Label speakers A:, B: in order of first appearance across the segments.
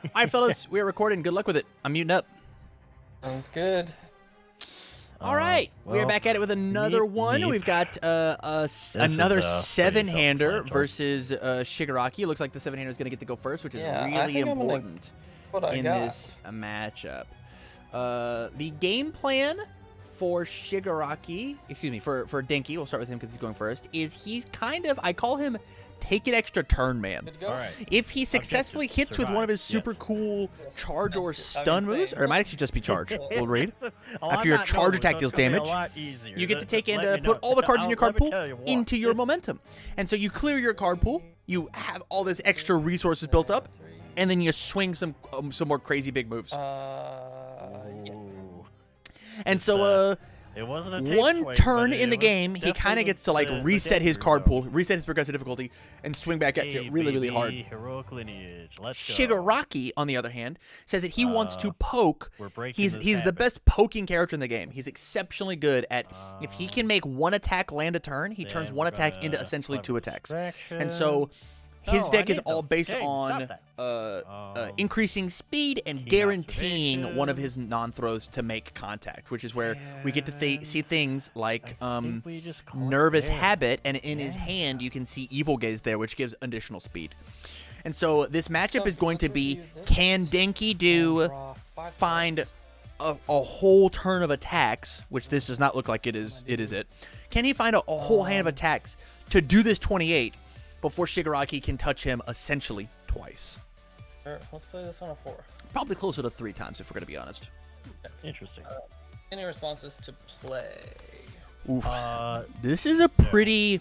A: All right, fellas, we're recording. Good luck with it. I'm muting up.
B: Sounds good.
A: All right, we're
C: well,
A: back at it with another one.
C: yeep.
A: We've got another
C: is pretty
A: seven-hander
C: self-explanatory.
A: versus Shigaraki. It looks like the seven-hander is going to get to go first, which is
B: Yeah, I
A: really
B: think I'm gonna
A: important
B: What I
A: in
B: got.
A: this matchup. The game plan for Shigaraki, excuse me, for Denki, we'll start with him because he's going first, is he's kind of, I call him take an extra turn man.
B: Good to go.
C: All right.
A: If he successfully hits with one of his super cool charge or stun moves, or it might actually just be charge, we'll read. After your charge attack deals damage, you get to take and put all the cards in your card pool into your momentum. And so you clear your card pool, you have all this extra resources built up, and then you swing some more crazy big moves.
B: Yeah.
A: And so
C: it wasn't a tape
A: one
C: swing,
A: turn
C: but
A: in the
C: it was
A: game, he kind
C: definitely
A: of gets to like
C: the
A: reset his
C: danger
A: card
C: zone.
A: pool, reset his progressive difficulty, and swing back at you
C: Hey,
A: really, really
C: baby,
A: hard.
C: Heroic lineage. Let's go.
A: Shigaraki, on the other hand, says that he wants to poke.
C: We're breaking
A: He's
C: this
A: the
C: habit.
A: best poking character in the game. He's exceptionally good at if he can make one attack land a turn, he turns
C: Then
A: one
C: we're
A: attack
C: gonna
A: into essentially
C: clever
A: two attacks.
C: distraction.
A: And so his
C: No,
A: deck
C: I
A: is
C: need
A: all
C: those.
A: based
C: James,
A: on
C: stop that.
A: increasing speed and
C: Keen
A: guaranteeing one of
C: observation.
A: his non-throws to make contact, which is where we get to see things like
C: I think we just call it
A: Nervous
C: there.
A: Habit, and in his hand you can see Evil Gaze there, which gives additional speed. And so this matchup is going to be, can Denki find a whole turn of attacks, which this does not look like it is it. Can he find a whole hand of attacks to do this 28 before Shigaraki can touch him essentially twice?
B: Sure, let's play this on a 4.
A: Probably closer to 3 times if we're going to be honest.
C: Interesting.
B: Any responses to play?
A: Oof. This is a pretty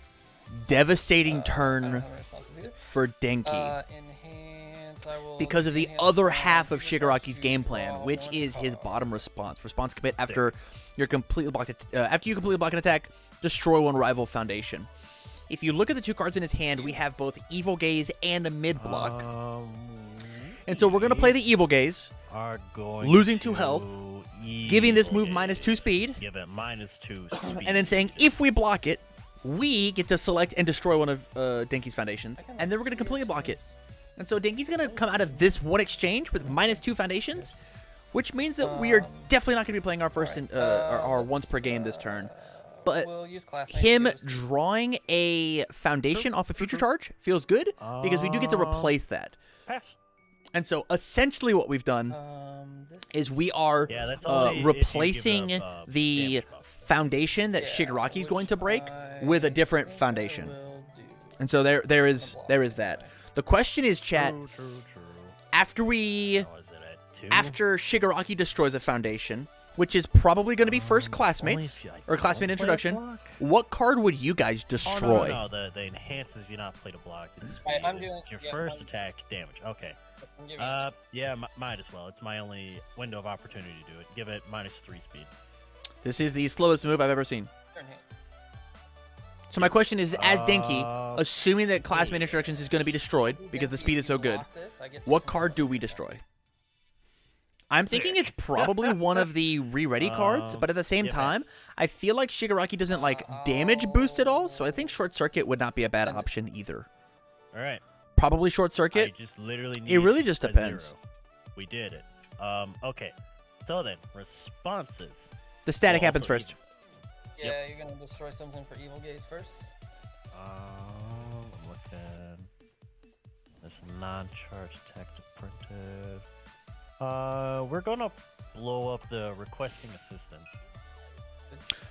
A: devastating
B: I don't
A: turn
B: have any responses either.
A: for Denki.
B: Enhance, I will
A: Because of the
B: enhance
A: other
B: my
A: half of
B: super
A: Shigaraki's
B: attacks
A: game
B: to
A: plan,
B: draw
A: which
B: one
A: is his
B: card.
A: bottom response. Response commit after you're completely blocked. After you completely block an attack, destroy one rival foundation. If you look at the 2 cards in his hand, we have both Evil Gaze and a mid block. And so we're gonna play the Evil Gaze,
C: Are going
A: losing 2 health, giving this move
C: evil
A: -2
C: gaze.
A: speed,
C: Give it -2 speed.
A: and then saying if we block it, we get to select and destroy one of Denki's foundations, and then we're gonna completely block it. And so Denki's gonna come out of this one exchange with -2 foundations, which means that we are definitely not gonna be playing our first our once per game this turn. But
B: We'll use class
A: him
B: names.
A: drawing a foundation off a future charge feels good because we do get to replace that.
C: Pass.
A: And so essentially what we've done
B: This
A: is we are
C: Yeah, that's only if you give
A: replacing
C: up,
A: the
C: damage buff.
A: foundation that Shigaraki's going to break
B: I
A: with a different foundation.
B: will do.
A: And so there is that. The question is, chat,
C: True.
A: after we
C: How is it at 2?
A: after Shigaraki destroys a foundation, which is probably going to be first classmates
C: only if
A: or
C: I
A: classmate
C: don't play
A: introduction,
C: block.
A: what card would you guys
C: Oh,
A: destroy?
C: no, the enhances you not play to block. It's,
B: Alright, I'm doing-
C: it's your
B: yeah,
C: first
B: I'm-
C: attack damage. Okay.
B: I'm giving you
C: Yeah, might as well. It's my only window of opportunity to do it. Give it -3 speed.
A: This is the slowest move I've ever seen.
B: turn hand.
A: So my question is, as Denki,
C: Uh,
A: assuming that classmate introductions is going to be destroyed because the speed is so good,
B: Block this, I get to
A: what
B: control
A: card do we destroy? I'm thinking it's probably one of the re-ready cards, but at the same
C: yeah,
A: time, I feel like Shigaraki doesn't like damage boost at all, so I think Short Circuit would not be a bad option either.
C: All right.
A: Probably Short Circuit.
C: I just literally need
A: It really just
C: a
A: depends.
C: 0. We did it. Okay. So then, responses.
A: The static
C: Well,
A: happens
C: also
A: first.
B: Yeah, you're gonna destroy something for Evil Gaze first.
C: I'm looking. This non-charge attack to printed. We're gonna blow up the requesting assistance.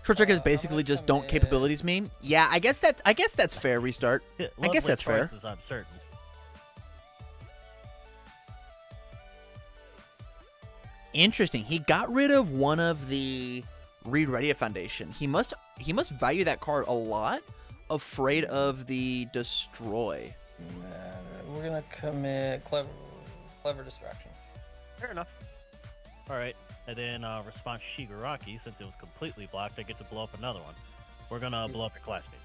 A: Short Circuit is
B: I'm
A: basically
B: gonna
A: just don't
B: commit-
A: capabilities meme. Yeah, I guess that's fair. Restart.
C: Yeah,
A: I guess
C: lovely
A: that's fair.
C: choices, I'm certain.
A: Interesting. He got rid of one of the Read Ready Foundation. He must value that card a lot. Afraid of the destroy.
B: We're gonna commit clever distraction.
C: Fair enough. All right, and then response Shigaraki, since it was completely blocked, I get to blow up another one. We're gonna blow up your classmates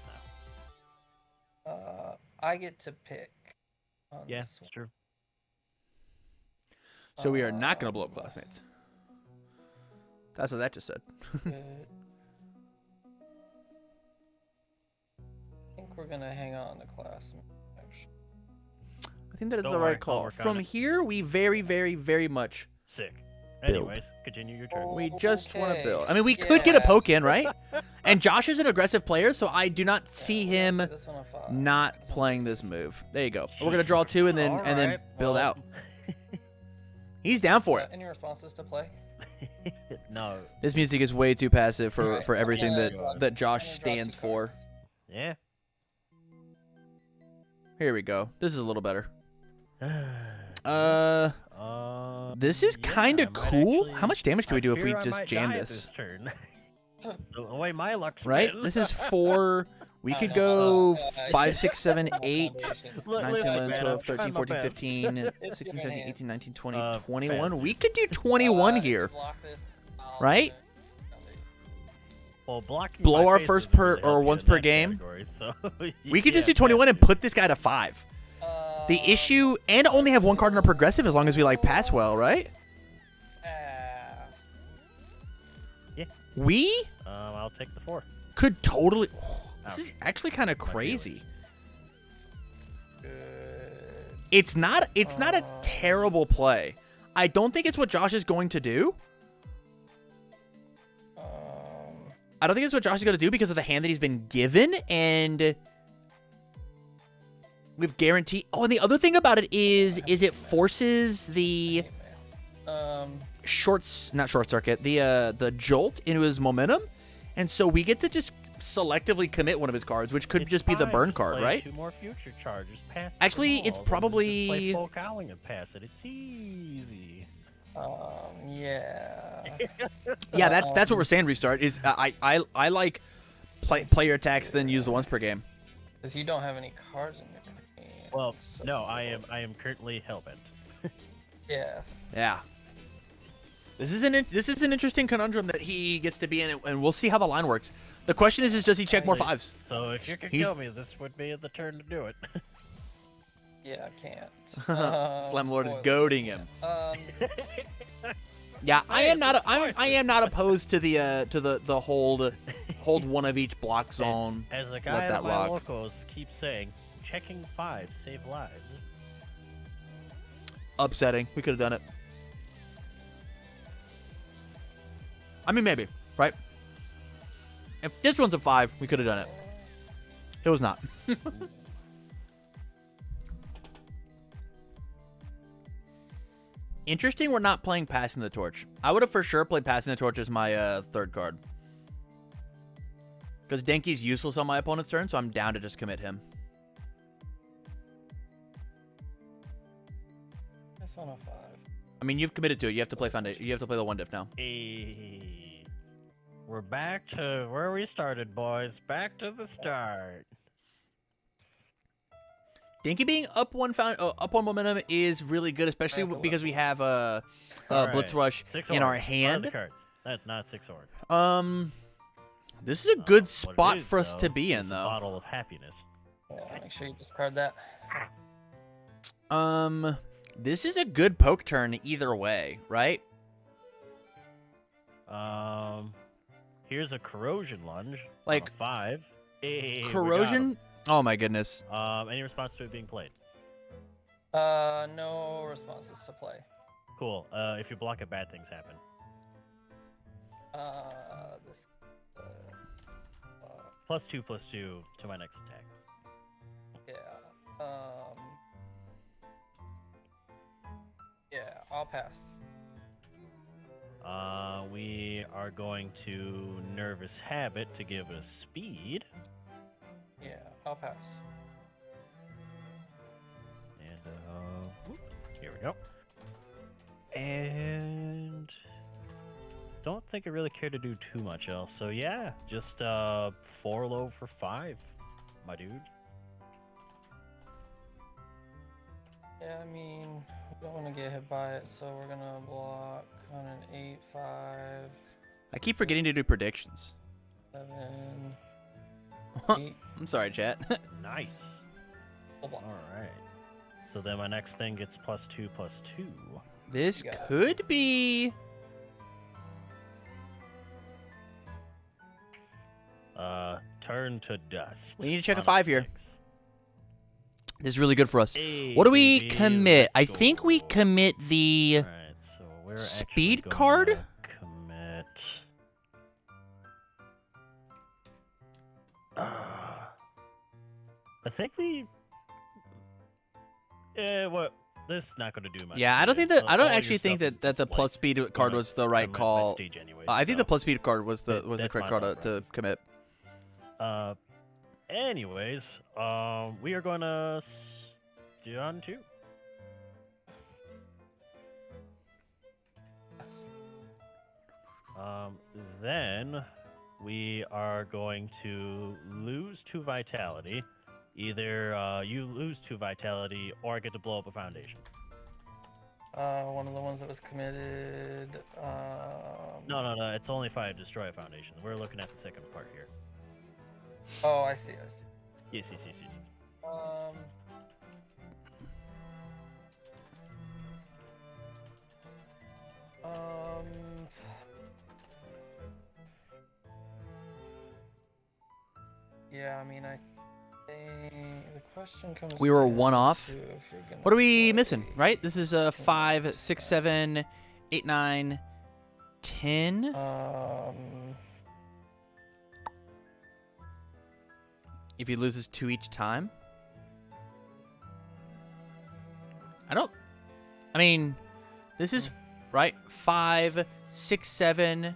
C: now.
B: I get to pick. On
C: Yeah,
B: this
C: it's true.
A: So we are not going to blow up classmates. That's what that just said.
B: one. I think we're gonna hang on to class. Actually.
A: I think that is
C: Don't
A: the
C: worry,
A: right
C: I'll
A: call.
C: work on
A: From
C: it.
A: here, we very, very, very much
C: Sick.
A: Build.
C: Anyways, continue your turn.
A: we just want to
B: Okay.
A: build. I mean, we could get a
B: Yeah.
A: poke in, right? And Josh is an aggressive player, so I do not see
B: Yeah,
A: him
B: this one a 5.
A: not
B: This one-
A: playing this move. There you go. We're gonna draw 2 and then
C: Alright,
A: build
C: well,
A: out. He's down for it.
B: Any responses to play?
C: No.
A: This music is way too passive for
B: Alright,
A: everything
B: I'm
A: that
B: gonna
A: that Josh
B: I'm gonna draw
A: stands
B: 2
A: for.
B: cards.
C: Yeah.
A: Here we go. This is a little better. This is
C: Yeah,
A: kind
C: I
A: of
C: might
A: cool.
C: actually-
A: How much damage can we do if we
C: fear I
A: just
C: might
A: jam
C: die at
A: this?
C: turn. The way my luck's
A: Right?
C: been.
A: This is 4. We
B: I
A: could
B: know,
A: go
B: I
A: 5, 6, 7, 8,
B: Foundations.
C: 9,
A: 10,
C: Listen,
A: 11,
C: man,
A: 12,
C: I'm
A: 13,
C: trying my
A: 14,
C: best.
A: 15,
B: It's
A: 16,
B: your
A: 17,
B: hand.
A: 18, 19, 20,
C: Uh,
A: 21.
C: fast.
A: We could do 21 here.
B: Block this,
A: Right?
C: Well, blocking
A: Blow
C: my
A: our
C: face
A: first
C: doesn't
A: per-
C: really
A: or
C: help you
A: once
C: in
A: per
C: that
A: game.
C: category, so
A: We could just
C: yeah,
A: do 21 and put this guy to 5. The
B: Uh,
A: issue, and only have 1 card in our progressive as long as we like pass well, right?
B: Pass.
A: We
C: I'll take the 4.
A: could totally. This
C: Ouch.
A: is actually kind of
C: My
A: crazy.
B: Good.
A: It's not a terrible play. I don't think it's what Josh is going to do. I don't think it's what Josh is going to do because of the hand that he's been given, and we've guaranteed. Oh, and the other thing about it is it forces the not short circuit, the jolt into his momentum, and so we get to just selectively commit one of his cards, which could
C: It's
A: just be the
C: fine,
A: burn
C: just
A: card,
C: play
A: right?
C: 2 more future charges. Pass
A: Actually,
C: them
A: it's
C: all, then
A: probably-
C: just play full cowling and pass it. It's easy.
B: Yeah.
A: Yeah, that's what we're saying. Restart is I like player attacks, then use the once per game.
B: Because you don't have any cards in your hand.
C: Well,
B: so-
C: no, I am currently hellbent.
B: Yeah.
A: Yeah. This is an interesting conundrum that he gets to be in, and we'll see how the line works. The question is does he check more 5s?
C: So if you could
A: He's-
C: kill me, this would be the turn to do it.
B: Yeah, I can't.
A: Flemlord is
B: spoilers.
A: goading him. Yeah, I am not opposed to the hold one of each block zone.
C: As a
A: Let
C: guy
A: that
C: that my
A: rock.
C: locals keep saying, checking 5 save lives.
A: Upsetting. We could have done it. I mean, maybe, right? If this one's a 5, we could have done it. It was not. Interesting, we're not playing Passing the Torch. I would have for sure played Passing the Torch as my third card. Because Denki's useless on my opponent's turn, so I'm down to just commit him.
B: That's on a 5.
A: I mean, you've committed to it. You have to play Foundation. You have to play the one diff now.
C: Hey, we're back to where we started, boys. Back to the start.
A: Denki being up one momentum is really good, especially because we have
C: All
A: Blitz
C: right.
A: Rush
C: 6
A: in
C: orc.
A: our
C: What are
A: hand.
C: the cards? That's not 6 orc.
A: This is a good
C: What it
A: spot
C: is,
A: for us
C: though,
A: to be in,
C: is a
A: though.
C: bottle of happiness.
B: Yeah, make sure you discard that.
A: This is a good poke turn either way, right?
C: Here's a corrosion lunge.
A: Like,
C: on a 5. Hey, we got
A: Corrosion. Oh my goodness.
C: 'em. Any response to it being played?
B: No responses to play.
C: Cool. If you block it, bad things happen.
B: This.
C: +2/+2 to my next attack.
B: Yeah. Yeah, I'll pass.
C: We are going to Nervous Habit to give us speed.
B: Yeah, I'll pass.
C: And, whoop, here we go. And don't think I really care to do too much else. So yeah, just 4 low for 5, my dude.
B: Yeah, I mean, we don't want to get hit by it, so we're gonna block on an 8/5,
A: I keep forgetting to do predictions.
B: 7, 8.
A: I'm sorry, chat.
C: Nice.
B: Full block.
C: All right. So then my next thing gets +2/+2.
A: This
B: You got it.
A: could be.
C: Turn to dust.
A: We need to check a
C: on
A: 5 here.
C: 6.
A: This is really good for us.
C: Hey,
A: What do we
C: baby,
A: commit? I
C: let's
A: think we
C: go.
A: commit the
C: All right, so we're
A: speed
C: actually
A: card?
C: gonna commit. I think we. What? This is not going to do much.
A: Yeah, I don't
C: good.
A: think that. I don't
C: All your
A: actually think
C: stuff is
A: that the
C: just
A: plus
C: white.
A: speed card
C: You know,
A: was the
C: it's
A: right
C: my
A: call.
C: stage anyways,
A: I think the
C: so
A: plus speed card was the
C: that's
A: correct
C: my
A: card
C: thought
A: to
C: process.
A: commit.
C: Anyways, we are going to John 2. Then we are going to lose 2 vitality. Either you lose 2 vitality or get to blow up a foundation.
B: One of the ones that was committed.
C: No. It's only if I destroy a foundation. We're looking at the second part here.
B: Oh, I see.
C: Yes.
B: Yeah, I mean, I think the question comes.
A: We were
B: down
A: one off.
B: to if you're gonna
A: What are we
B: play-
A: missing? Right? This is 5, 6, 7, 8, 9, 10. If he loses 2 each time. I mean, this is right. 5, 6, 7,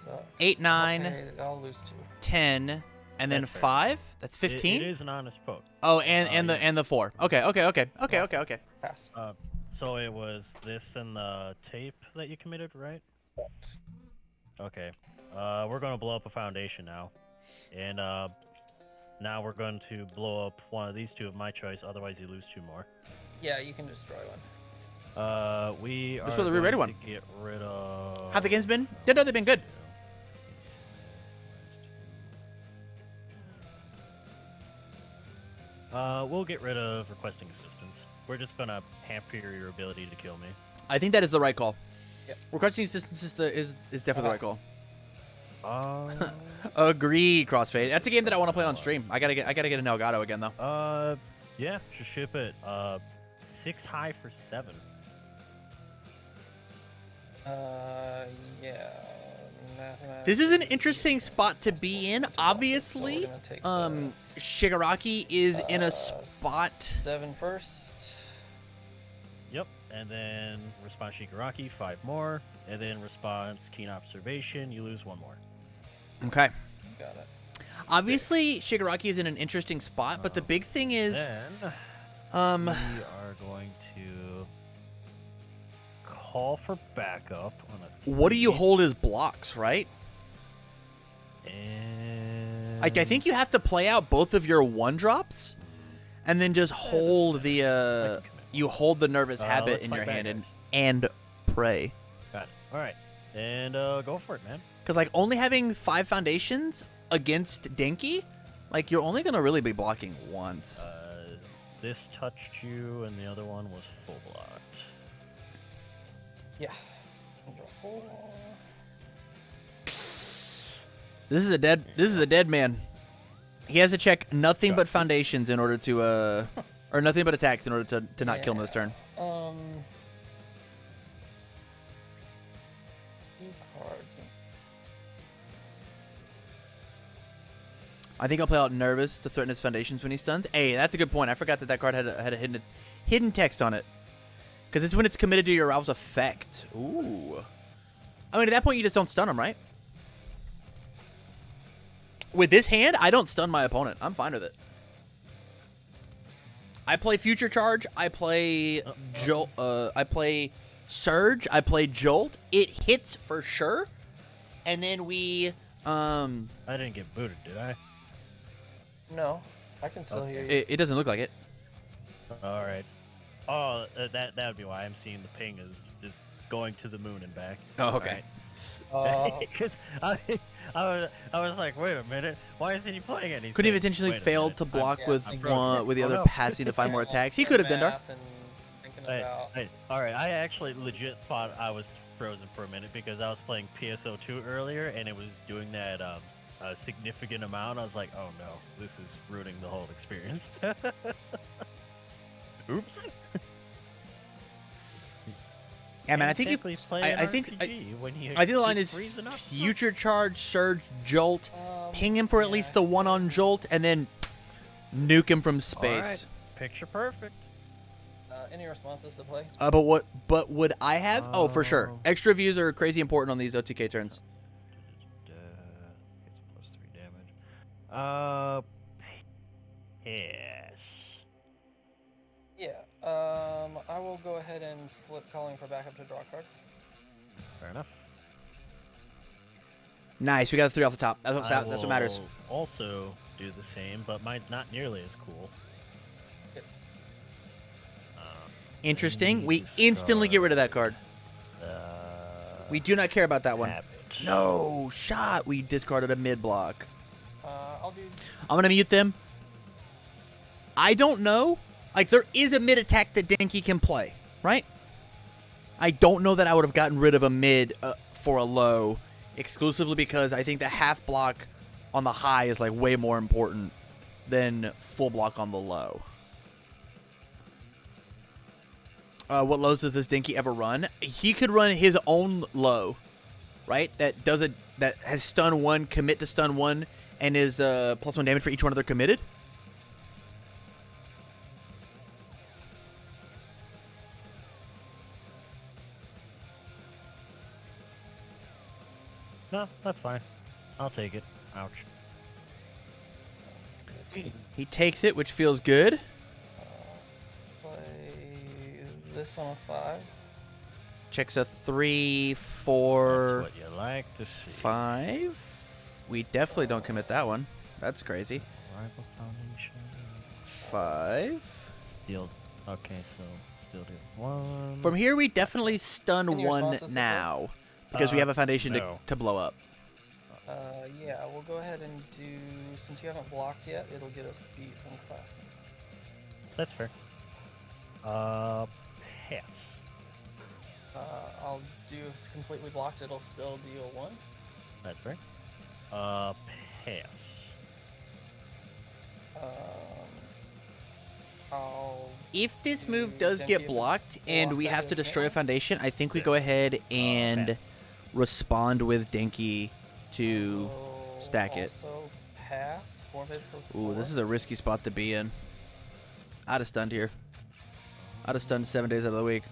B: So,
A: 8, 9,
B: okay, I'll lose 2.
A: 10, and then
C: That's fair.
A: 5. That's 15.
C: It is an honest vote.
A: Oh, and
C: yeah.
A: the 4. Okay.
B: Pass.
C: So it was this and the tape that you committed, right? Okay. We're going to blow up a foundation now. And now we're going to blow up one of these 2 of my choice, otherwise you lose 2 more.
B: Yeah, you can destroy one.
C: We are
A: Let's go to the
C: going
A: re-rated
C: to
A: one.
C: get rid of...
A: How the games been? They've been good.
C: We'll get rid of requesting assistance. We're just gonna hamper your ability to kill me.
A: I think that is the right call.
B: Yep.
A: Requesting assistance is definitely the right call.
C: Uh,
A: Agreed, Crossfade. That's a game that I want to play on stream. I gotta get an Elgato again though.
C: Yeah, just ship it. 6 high for 7.
B: Yeah.
A: This is an interesting spot to be in. Obviously, Shigaraki is in a spot.
B: 7 first.
C: Yep, and then response Shigaraki, 5 more, and then response Keen Observation, you lose 1 more.
A: Okay.
B: Got it.
A: Obviously, Shigaraki is in an interesting spot, but the big thing is,
C: Then we are going to call for backup on a 3.
A: what do you hold as blocks, right?
C: And
A: Like, I think you have to play out both of your 1-drops, and then just hold the you hold the nervous habit
C: let's
A: in
C: fight
A: your
C: back,
A: hand
C: guys.
A: and pray.
C: Got it. All right, and go for it, man.
A: Because, like, only having 5 foundations against Denki, like, you're only going to really be blocking once.
C: This touched you, and the other one was full blocked.
B: Yeah. Draw 4.
A: This is a dead man. He has to check nothing but foundations in order to, or nothing but attacks in order to not kill him this turn.
B: 2 cards.
A: I think I'll play out Nervous to threaten his foundations when he stuns. Hey, that's a good point. I forgot that card had a hidden text on it. Because it's when it's committed to your arouse effect. Ooh. I mean, at that point, you just don't stun him, right? With this hand, I don't stun my opponent. I'm fine with it. I play Future Charge. I play Jolt. I play Surge. I play Jolt. It hits for sure. And then we...
C: I didn't get booted, did I?
B: No, I can still hear you.
A: It doesn't look like it.
C: All right. Oh, that would be why I'm seeing the ping is just going to the moon and back.
A: Oh, okay.
C: Because I was like, wait a minute, why isn't he playing anything?
A: Couldn't have intentionally
C: Wait a
A: failed
C: minute.
A: to block
B: Yeah,
A: with
B: I'm
A: one with the
C: Oh,
A: other
C: no.
A: passing to find more attacks. He could have, Dendar.
B: Math and thinking
C: Hey,
B: about.
C: hey, all right, I actually legit thought I was frozen for a minute because I was playing PSO2 earlier and it was doing that a significant amount. I was like, oh no, this is ruining the whole experience. Oops.
A: Yeah, man, I think
C: Exactly, play an
A: I think
C: RPG when you
A: I think the line
C: keep
A: is
C: freezing up.
A: future charge, surge, jolt, ping him for at
B: yeah.
A: least the one on jolt, and then nuke him from
C: All
A: space.
C: right, picture perfect.
B: Any responses to play?
A: But would I have? Oh, for sure. Extra views are crazy important on these OTK turns.
C: It's +3 damage. Yes.
B: Yeah. I will go ahead and flip calling for backup to draw a card.
C: Fair enough.
A: Nice, we got a 3 off the top. That's what matters.
C: will also do the same, but mine's not nearly as cool.
B: Yep.
A: Interesting. We instantly get rid of that card. We do not care about that one.
C: Habit.
A: No shot. We discarded a mid block.
B: I'll do.
A: I'm gonna mute them. I don't know. Like, there is a mid attack that Denki can play, right? I don't know that I would have gotten rid of a mid for a low, exclusively because I think the half block on the high is like way more important than full block on the low. What lows does this Denki ever run? He could run his own low, right? That has stun 1, commit to stun 1, and is +1 damage for each one they're committed.
C: No, that's fine. I'll take it. Ouch.
A: He takes it, which feels good.
B: Play this on a 5.
A: Checks a 3, 4,
C: That's what you like to see.
A: 5. We definitely don't commit that one. That's crazy.
C: Rival Foundation.
A: 5.
C: Steel. Okay, so still do 1.
A: From here, we definitely stun
B: Any
A: 1
B: responses to
A: now because we have a foundation
C: no.
A: to blow up.
B: Yeah, we'll go ahead and do. Since you haven't blocked yet, it'll get us speed from class.
C: That's fair. Pass.
B: I'll do if it's completely blocked, it'll still deal 1.
C: That's fair. Pass.
A: If this
B: do
A: move does
B: Denki if
A: get
B: it's
A: blocked and
B: blocked
A: we
B: that
A: have to
B: goes
A: destroy a
B: down.
A: foundation, I think we go ahead and
C: pass.
A: respond with Denki to stack it.
B: Also pass. 4 mid for 4.
A: Ooh, this is a risky spot to be in. I'd have stunned here. I'd have stunned 7 days out of the week.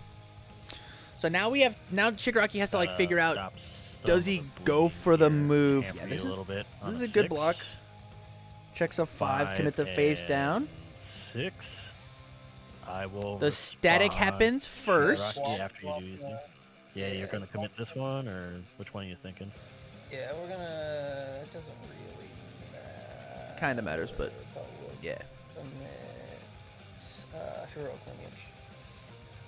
A: So now Shigaraki has to like figure out, does he go for the move? Yeah, this is a good block. Checks a 5, commits a face down.
C: 6. I will.
A: The static
C: respond.
A: happens first.
C: Shigaraki after you do your thing. Yeah, you're gonna commit this one, or which one are you thinking?
B: Yeah, we're gonna. It doesn't really matter.
A: Kind of matters, but
B: we'll
A: yeah.
B: commit, heroic lineage.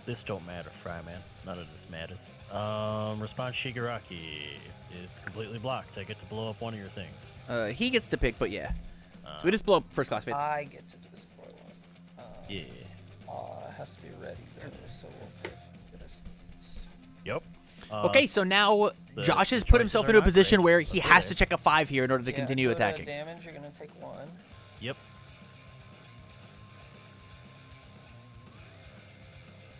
C: This don't matter, Fryman. None of this matters. Response Shigaraki. It's completely blocked. I get to blow up one of your things.
A: He gets to pick, but yeah. So we just blow up first class mates.
B: I get to destroy one.
C: Yeah.
B: It has to be ready though, so we'll pick this.
C: Yep.
A: Okay, so now
C: the-
A: Josh has
C: the
A: put
C: choices
A: himself
C: are
A: into a
C: not
A: position
C: great,
A: where
C: but
A: he
C: they're
A: has
C: there.
A: to check a 5 here in order to
B: Yeah,
A: continue
B: go to
A: attacking.
B: damage, you're gonna take 1.
C: Yep.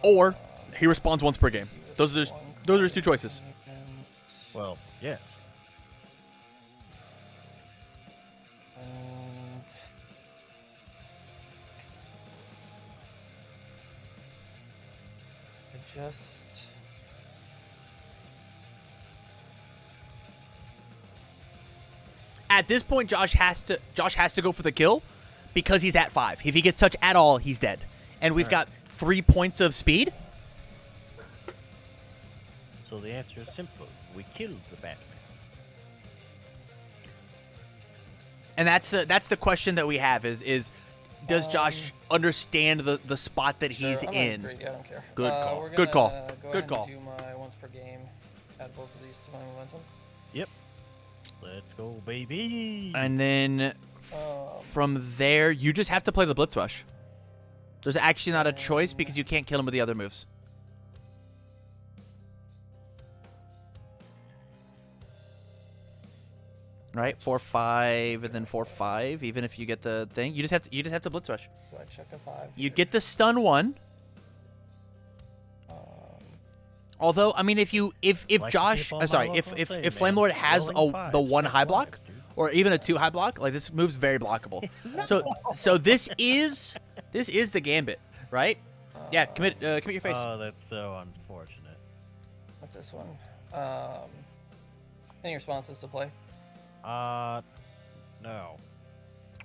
A: Or he responds once per game. Those are his 2 choices.
C: Well, yes.
B: And I just
A: At this point, Josh has to go for the kill because he's at 5. If he gets touched at all, he's dead. And we've got 3 points of speed.
C: So the answer is simple. We killed the Batman.
A: And that's the question that we have is does Josh understand the spot that he's
B: sure, I'm
A: in?
B: not greedy, I don't care.
A: Good call.
B: We're
A: Good call.
B: gonna go
A: Good
B: ahead
A: call.
B: And do my once per game. Add both of these to my momentum.
C: Yep. Let's go, baby.
A: And then from there, you just have to play the Blitz Rush. There's actually not a choice because you can't kill him with the other moves. right? 4-5 and then 4-5. Even if you get the thing, you just have to blitz rush.
B: Do I check a 5?
A: You get the stun 1. Although, I mean, if Josh, if Flame Lord has the 1 high block, or even a 2 high block, like this move's very blockable. So this is the gambit, right? Yeah, commit your face.
C: Oh, that's so unfortunate.
B: What this one? Any responses to play?
C: No.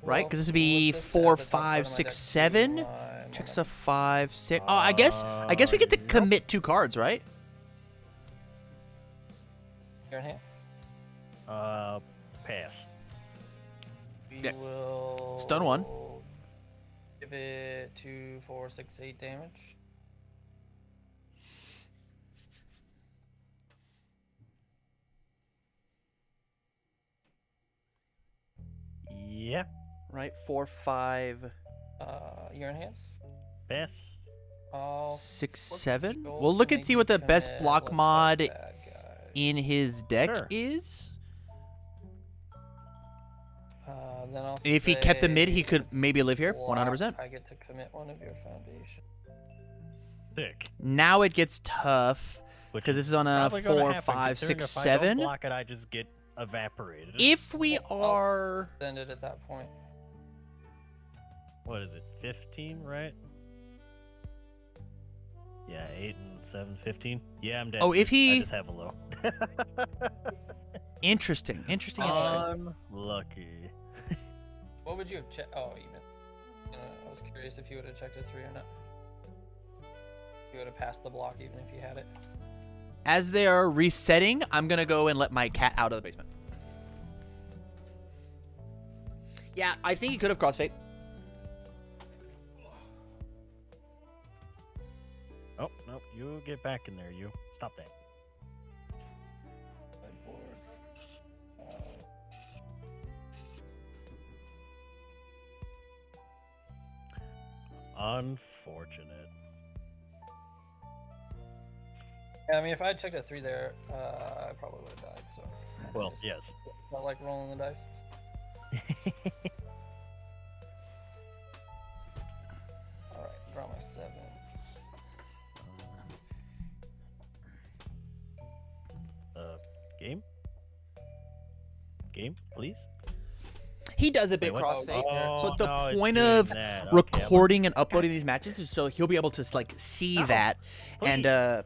A: Right, because this would be 4, 5, 6, 7. Checks a 5, 6. Oh, I guess we get to commit 2 cards, right?
B: Your hands.
C: Pass.
B: We
A: Yeah.
B: will
A: Stun 1.
B: Give it 2, 4, 6, 8 damage.
C: Yeah.
A: Right, 4, 5,
B: Your hands.
C: Pass.
A: 6,
B: Look at
A: 7.
B: gold
A: We'll look
B: to
A: and
B: make
A: see
B: you
A: what the best
B: commit
A: block
B: with the
A: mod
B: bad guy.
A: in his deck
C: Sure.
A: is.
B: Then I'll
A: If he kept the mid, he
B: say
A: could maybe live here,
B: block,
A: 100%.
B: I get to commit one of your foundation.
C: Sick.
A: Now it gets tough
C: Which
A: because this is on a
C: probably gonna
A: 4,
C: happen,
A: 5,
C: considering
A: 6,
C: if I don't
A: 7.
C: block it, I just get evaporated.
A: If we
B: I'll
A: are,
B: send it at that point.
C: What is it? 15, right? Yeah, 8 and 7, 15. Yeah, I'm dead.
A: Oh, if he-
C: I just have a low.
A: interesting.
C: Unlucky.
B: What would you have checked? Oh, you meant. I was curious if you would have checked a 3 or not. If you would have passed the block even if you had it.
A: As they are resetting, I'm gonna go and let my cat out of the basement. Yeah, I think he could have crossfade.
C: Oh, no, you get back in there, you. Stop that.
B: Red board.
C: Unfortunate.
B: Yeah, I mean, if I had checked a 3 there, I probably would have died. So.
C: Well,
B: Just
C: yes.
B: Not like rolling the dice. All right, draw my 7.
C: Game? Game, please?
A: He does a bit
C: Wait, what?
A: crossfade,
C: Oh,
A: but the
C: no, it's
A: point
C: doing
A: of
C: that. Okay,
A: recording and uploading these matches is so he'll be able to like see
C: Oh,
A: that and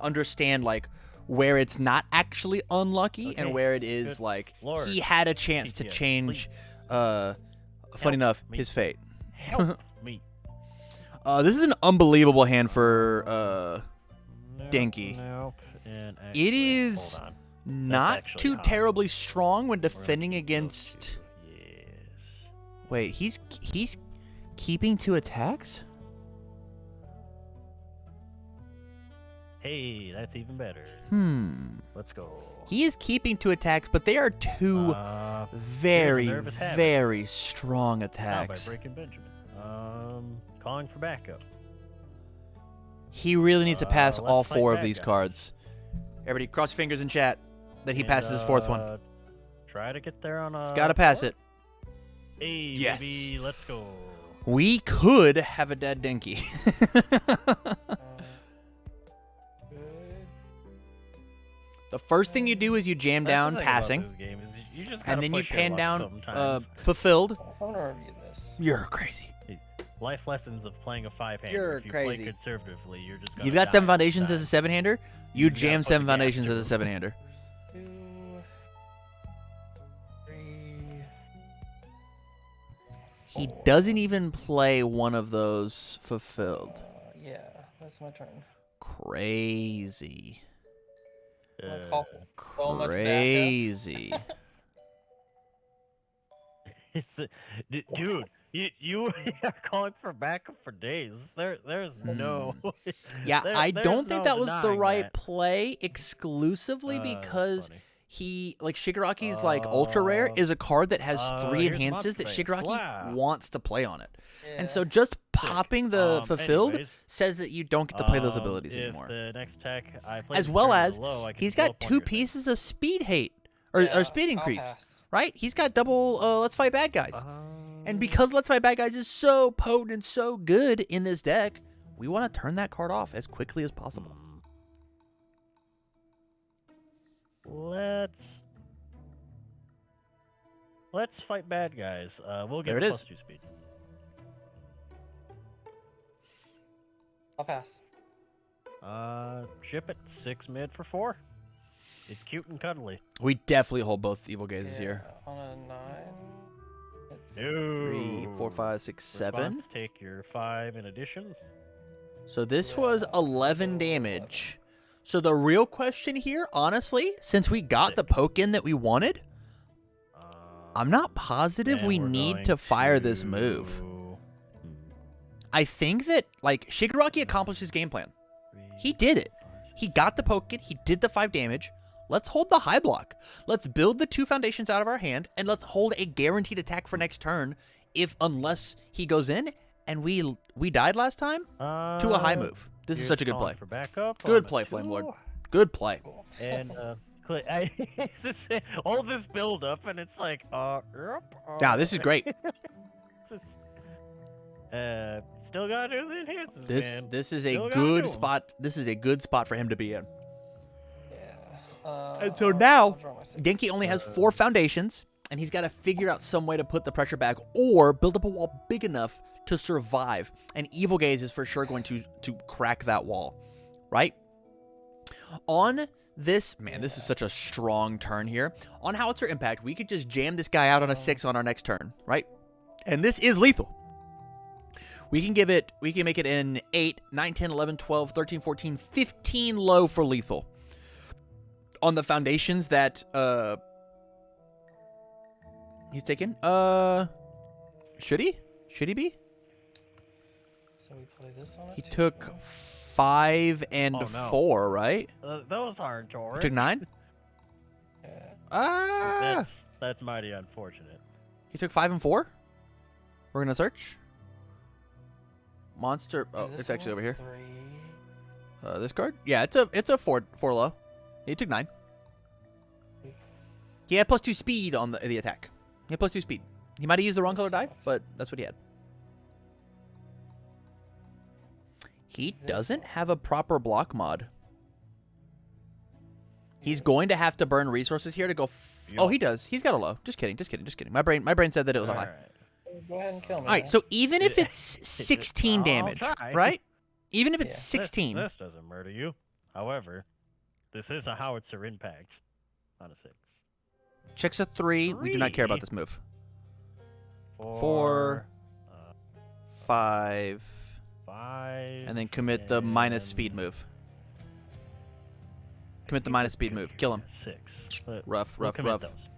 A: understand like where it's not actually unlucky
C: Okay,
A: and where it is
C: good
A: like
C: Lord.
A: he had a chance to
C: PTS,
A: change.
C: please.
A: Funny enough,
C: me.
A: his fate.
C: Help me.
A: This is an unbelievable hand for
C: Nope,
A: Denki.
C: Nope. And
A: It
C: actually,
A: is
C: hold on.
A: not
C: actually
A: too
C: hot.
A: terribly strong when
C: We're gonna
A: defending
C: do those
A: against.
C: two. Yes.
A: Wait, he's keeping 2 attacks.
C: Hey, that's even better. Let's go.
A: He is keeping 2 attacks, but they are 2 very,
C: nervous habit.
A: very strong
C: Now by
A: attacks.
C: Breaking Benjamin. Calling for backup.
A: He really needs to pass
C: let's
A: all
C: fight
A: 4 of
C: bad
A: these
C: guys.
A: cards. Everybody cross your fingers in chat that he
C: And,
A: passes his 4th one.
C: Try to get there on a.
A: He's got to pass it.
C: Hey,
A: Yes.
C: baby, let's go.
A: We could have a dead Denki.
B: Good.
A: The first thing you do is you jam
C: That's the
A: down
C: thing about
A: passing,
C: this game is you just
A: and
C: gotta
A: then you
C: push your
A: pan
C: luck
A: down
C: sometimes.
A: fulfilled.
B: I'm gonna review this.
A: You're crazy.
C: Life lessons of playing a 5-hander.
A: You're
C: if you
A: crazy.
C: play conservatively, you're just gonna
A: You've got
C: die
A: 7
C: every
A: foundations
C: time.
A: as a 7-hander. You
C: just gotta
A: jam
C: put
A: 7
C: the gas
A: foundations as a
C: through.
A: 7-hander.
B: 2, 3.
A: He
B: 4.
A: doesn't even play one of those fulfilled.
B: Yeah, that's my turn.
A: Crazy.
B: I'm gonna call for so much backup.
A: Crazy.
C: It's dude, you are calling for backup for days. There's no.
A: Yeah, I
C: there's
A: don't think
C: no
A: that was the
C: denying
A: right
C: that.
A: play exclusively
C: That's
A: because
C: funny.
A: he like Shigaraki's like ultra rare is a card that has 3
C: here's
A: enhances that
C: Monster Face.
A: Shigaraki
C: Wow.
A: wants to play on it.
B: Yeah.
A: And so just popping the fulfilled
C: anyways,
A: says that you don't get to play those abilities
C: if
A: anymore.
C: the next tech I play
A: As
C: this
A: well
C: turn
A: as
C: is low, I can
A: he's
C: blow
A: got
C: up one
A: 2
C: of your things.
A: pieces of speed hate or
B: Yeah,
A: speed
B: I'll
A: increase,
B: pass.
A: right? He's got double Let's Fight Bad Guys. And because Let's Fight Bad Guys is so potent and so good in this deck, we want to turn that card off as quickly as possible.
C: Let's fight bad guys. We'll get
A: There it is.
C: +2 speed.
B: I'll pass.
C: Ship it 6 mid for 4. It's cute and cuddly.
A: We definitely hold both Evil Gazes here.
B: On a 9.
C: No.
A: 3, 4, 5, 6, 7.
C: Response, take your 5 in addition.
A: So this was 11 damage. So the real question here, honestly, since we got the poke in that we wanted, I'm not positive
C: And
A: we
C: we're
A: need
C: going
A: to fire this move. I think that, like, Shigaraki accomplished his game plan. He did it. He got the poke in, he did the 5 damage. Let's hold the high block. Let's build the 2 foundations out of our hand, and let's hold a guaranteed attack for next turn unless he goes in, and we died last time to a high move. This is such a good play.
C: For backup
A: Good play, Flame Lord. Good play.
C: And it's just all this build up, and it's like,
A: Yeah, this is great.
C: Still gotta do the enhances, man.
A: This is a
C: Still gotta
A: good
C: do 'em.
A: spot. This is a good spot for him to be in.
B: Yeah.
A: And so
B: I'll
A: now,
B: draw my 6.
A: Denki only has 4 foundations, and he's got to figure out some way to put the pressure back or build up a wall big enough to survive. And Evil Gaze is for sure going to crack that wall, right? On this, man, this is such a strong turn here. On Howitzer Impact, we could just jam this guy out on a 6 on our next turn, right? And this is lethal. We can make it an 8, 9, 10, 11, 12, 13, 14, 15 low for lethal. On the foundations that he's taken. Should he? Should he be?
B: So we play this on it.
A: He
B: too?
A: took 5 and
C: Oh, no.
A: 4, right?
C: Those aren't yours.
A: He took 9?
B: Yeah.
C: That's mighty unfortunate.
A: He took 5 and 4? We're gonna search. Monster. Oh,
B: This
A: it's actually over here.
B: 3.
A: This card? Yeah, it's a 4 low. He took 9. He had +2 speed on the attack. He had +2 speed. He might have used the wrong color die, but that's what he had. He doesn't have a proper block mod. He's going to have to burn resources here to go. Oh, he does. He's got a low. Just kidding. Just kidding. Just kidding. My brain said that it was a high.
B: Go ahead and kill me.
A: All right.
B: man.
A: So even if it's 16
C: I'll
A: damage,
C: try.
A: right? Even if it's
B: Yeah.
A: 16,
C: This doesn't murder you. However, this is a howitzer impact on a 6.
A: checks a 3. We do not care about
C: 3.
A: this move.
C: 4,
A: 4, 5,
C: 5,
A: and then commit the minus speed move. Commit the minus speed move. Kill him.
C: 6.
A: Rough.
C: Commit those.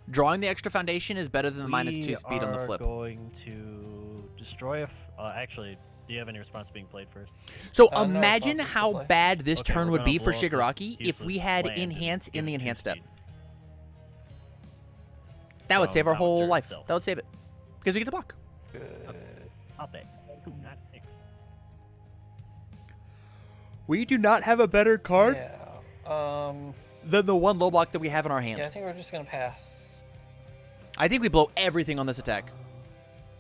A: Drawing the extra foundation is better than the minus 2 speed on the flip.
C: We are going to destroy actually, do you have any response being played first?
A: So
B: No
A: imagine
B: responses to
A: how
B: play.
A: bad this
C: Okay,
A: turn
C: we're
A: would
C: gonna
A: be for
C: blow up this
A: Shigaraki if
C: useless
A: we had
C: land and
A: enhance
C: give
A: in the
C: it 2
A: enhanced step.
C: speed.
A: That would
C: From
A: save our whole
C: Howitzer
A: life.
C: itself.
A: That would save it. Because we get to block.
B: Good.
C: It's not that. It's 2, not 6.
A: We do not have a better card
B: Yeah.
A: than the one low block that we have in our hand.
B: Yeah, I think we're just gonna pass.
A: I think we blow everything on this attack.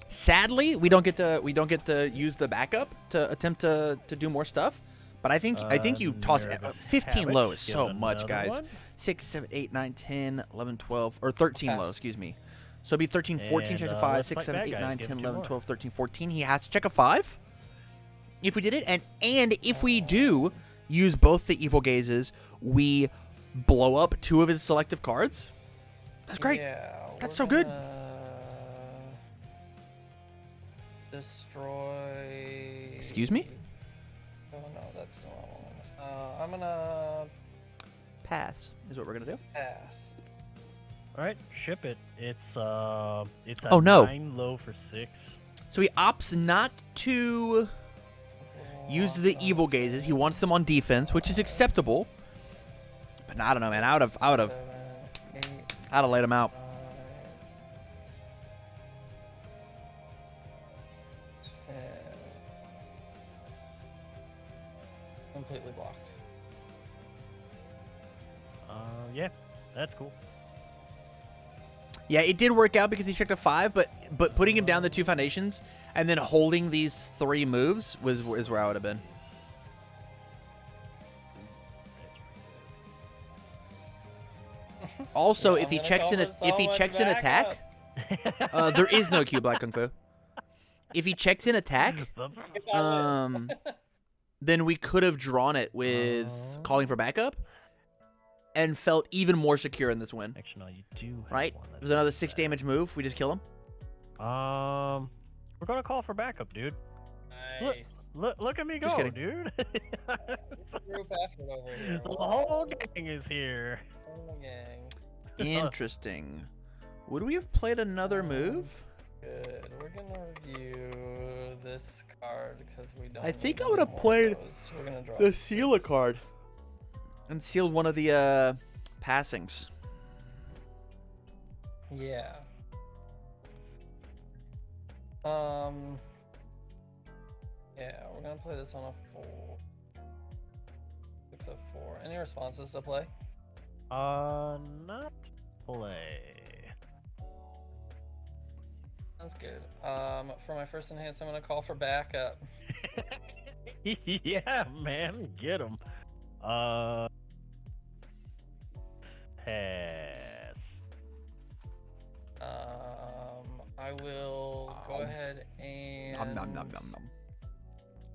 A: Sadly, we don't get to use the backup to attempt to do more stuff. But I think you toss
C: Nervous
A: 15
C: habit.
A: low is
C: Give
A: so
C: it
A: much,
C: another
A: guys.
C: one.
A: 6, 7, 8, 9, 10, 11, 12, or 13 low,
B: Pass.
A: excuse me. So it'd be 13, 14,
C: And,
A: check a 5,
C: let's
A: 6,
C: fight
A: 7,
C: bad
A: 8,
C: guys.
A: 9,
C: Give
A: 10,
C: him 2
A: 11,
C: more.
A: 12, 13, 14. He has to check a 5 if we did it. And if we do use both the Evil Gazes, we blow up 2 of his selective cards. That's great.
B: Yeah.
A: That's
B: we're
A: so good.
B: gonna Destroy.
A: Excuse me?
B: Oh no, that's the wrong one. I'm gonna
A: Pass is what we're going to do.
B: pass.
C: All right, ship it. It's a
A: Oh, no.
C: 9 low for 6.
A: So he opts not to use the Evil Gazes. He wants them on defense, which is acceptable. But I don't know, man. I would have
B: 7, 8,
A: laid him out.
B: 9, 10. Completely blocked.
C: Yeah, that's cool.
A: Yeah, it did work out because he checked a 5, but putting him down the 2 foundations and then holding these 3 moves is where I would have been. Also,
B: Yeah,
A: if he
B: I'm
A: checks
B: gonna
A: in
B: go for so much
A: an attack, there is no Q Black Kung Fu. If he checks in attack, then we could have drawn it with calling for backup and felt even more secure in this win.
C: Actually, no, you do have
A: Right?
C: one that
A: There's another
C: does
A: 6
C: that.
A: damage move. We just kill him.
C: We're gonna call for backup, dude.
B: Nice.
C: Look at me
A: Just
C: go,
A: kidding.
C: dude.
B: Group effort over here.
C: The whole gang is here.
B: Whole gang.
A: Interesting. Would we have played another move?
B: Good. We're gonna review this card because we don't.
A: I think
B: need
A: I would have
B: any more of
A: played
B: those. We're gonna draw
A: the
B: 6.
A: Sealer card and sealed one of the passings.
B: Yeah. Yeah, we're gonna play this on a 4. 6 of 4. Any responses to play?
C: Not play.
B: Sounds good. For my first enhance, I'm gonna call for backup.
C: Yeah, man, get him. Pass.
B: I will go ahead and
A: Nom, nom, nom, nom, nom.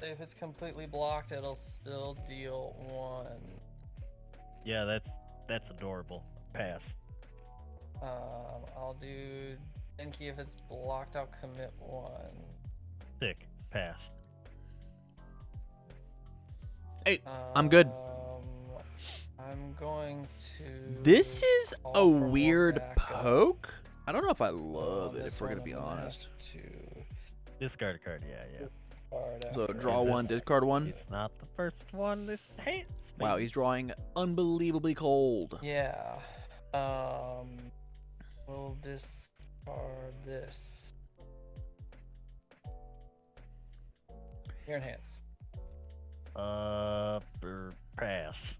B: if it's completely blocked, it'll still deal 1.
C: Yeah, that's adorable. Pass.
B: I'll do Denki if it's blocked. I'll commit 1.
C: Sick. Pass.
A: Hey, I'm good.
B: I'm going to.
A: This is
B: call
A: a
B: for more
A: weird
B: backup.
A: poke. I don't know if I love it,
B: This
A: if we're
B: one
A: going to be
B: I'm have
A: honest.
B: to
C: Discard a card. Yeah.
B: card
A: So
B: after
A: draw
C: Is
A: one,
C: this-
A: discard one.
C: It's not the first one. This hates.
A: Wow, he's drawing unbelievably cold.
B: Yeah. We'll discard this. Your enhance.
C: Pass.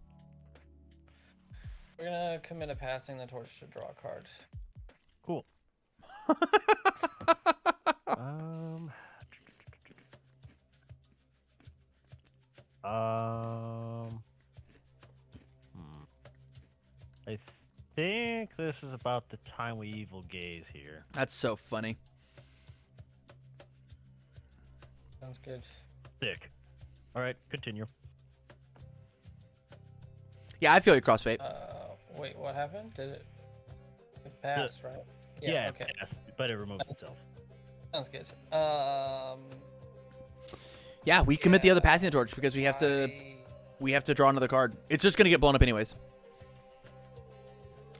B: We're gonna commit a passing the torch to draw a card.
C: Cool. um. I think this is about the time we evil gaze here.
A: That's so funny.
B: Sounds good.
C: Sick. All right, continue.
A: Yeah, I feel your crossfade.
B: Wait, what happened? Did it pass, right?
C: Yeah,
B: okay.
C: pass, but it removes itself.
B: Sounds good.
A: Yeah, we commit the other passing the torch because we have to draw another card. It's just gonna get blown up anyways.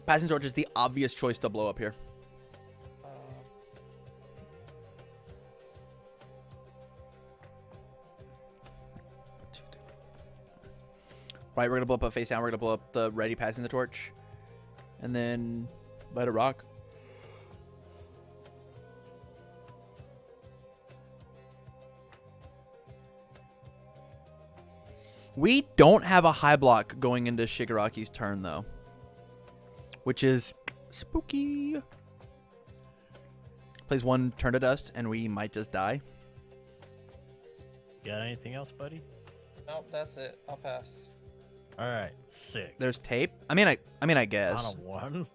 A: Passing torch is the obvious choice to blow up here. Right, we're gonna blow up a face down. We're gonna blow up the ready passing the torch, and then let it rock. We don't have a high block going into Shigaraki's turn though, which is spooky. Plays 1 turn to dust, and we might just die.
C: Got anything else, buddy?
B: Nope, that's it. I'll pass.
C: All right, sick.
A: There's tape. I mean, I guess.
C: On a 1?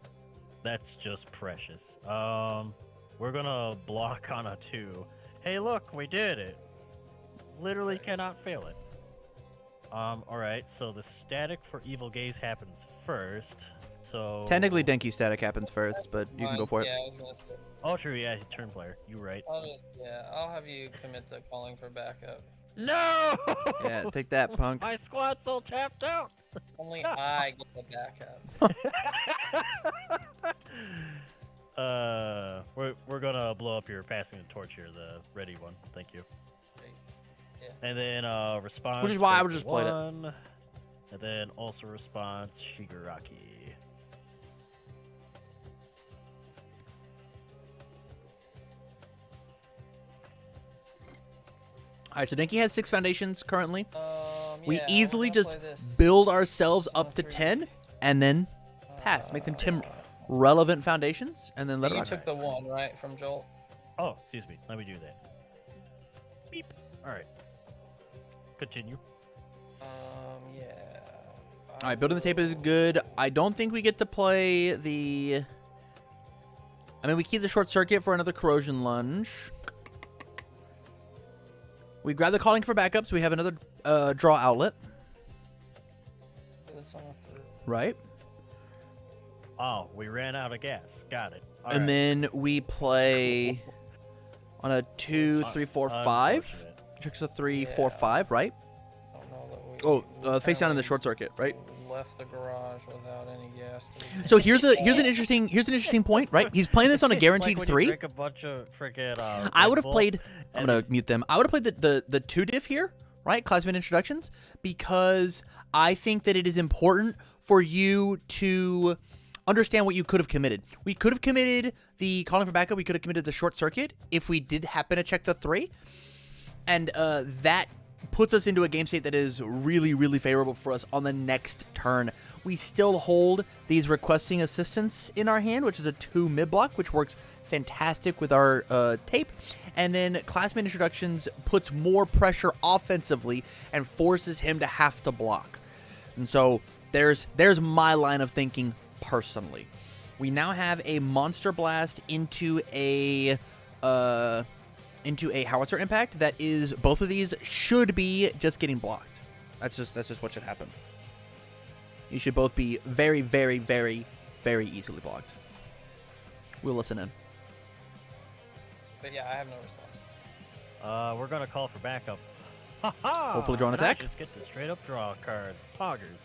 C: That's just precious. We're gonna block on a 2. Hey, look, we did it. Literally cannot fail it. All right, so the static for Evil Gaze happens first. So
A: Technically, Denki static happens first, but you can go for it.
B: Yeah, I was gonna say.
C: Oh, true. Yeah, turn player. You're right.
B: I'll have you commit to calling for backup.
C: No.
A: Yeah, take that, punk.
C: My squad's all tapped out.
B: Only I get the backup.
C: We're gonna blow up your passing the torch here, the ready one. Thank you.
B: Yeah.
C: And then response.
A: Which is why I would
C: break
A: just played it.
C: 1, and then also response Shigaraki.
A: All right, so Denki has 6 foundations currently. We
B: Yeah,
A: easily
B: we're gonna
A: just
B: play this
A: build ourselves
B: on
A: up to
B: 3.
A: 10 and then pass. Make them relevant foundations, and then let it
B: You
A: rock.
B: took the 1, right, from Jolt?
C: Oh, excuse me. Let me do that. Beep. All right. Continue.
B: Yeah.
A: All right, building the tape is good. I don't think we get to play the... I mean, we keep the short circuit for another corrosion lunge. We grab the calling for backups. We have another draw outlet.
B: This on a 3.
A: Right.
C: Oh, we ran out of gas. Got it. All
A: And
C: right.
A: then we play on a 2, 3, 4, 5.
C: Unfortunate.
A: Tricks a 3, 4,
B: Yeah.
A: 5, right?
B: I don't know that we.
A: Oh, face down in the
B: apparently
A: short circuit, right?
B: Left the garage without any gas. To
A: So here's an interesting point, right? He's playing this on a
C: It's
A: guaranteed
C: like when you
A: 3.
C: drink a bunch of freaking,
A: I
C: Red
A: would have
C: Bull
A: played. I'm
C: and-
A: gonna mute them. I would have played the 2 diff here, right? Classmate introductions, because I think that it is important for you to understand what you could have committed. We could have committed the calling for backup. We could have committed the short circuit if we did happen to check the 3, and that puts us into a game state that is really, really favorable for us on the next turn. We still hold these requesting assistance in our hand, which is a 2 mid block, which works fantastic with our tape. And then classmate introductions puts more pressure offensively and forces him to have to block. And so there's my line of thinking personally. We now have a monster blast into a howitzer impact that is, both of these should be just getting blocked. That's just what should happen. You should both be very, very, very, very easily blocked. We'll listen in.
B: So yeah, I have no response.
C: We're gonna call for backup. Ha ha!
A: Hopefully draw an
C: And I
A: attack.
C: just get the straight up draw card. Poggers.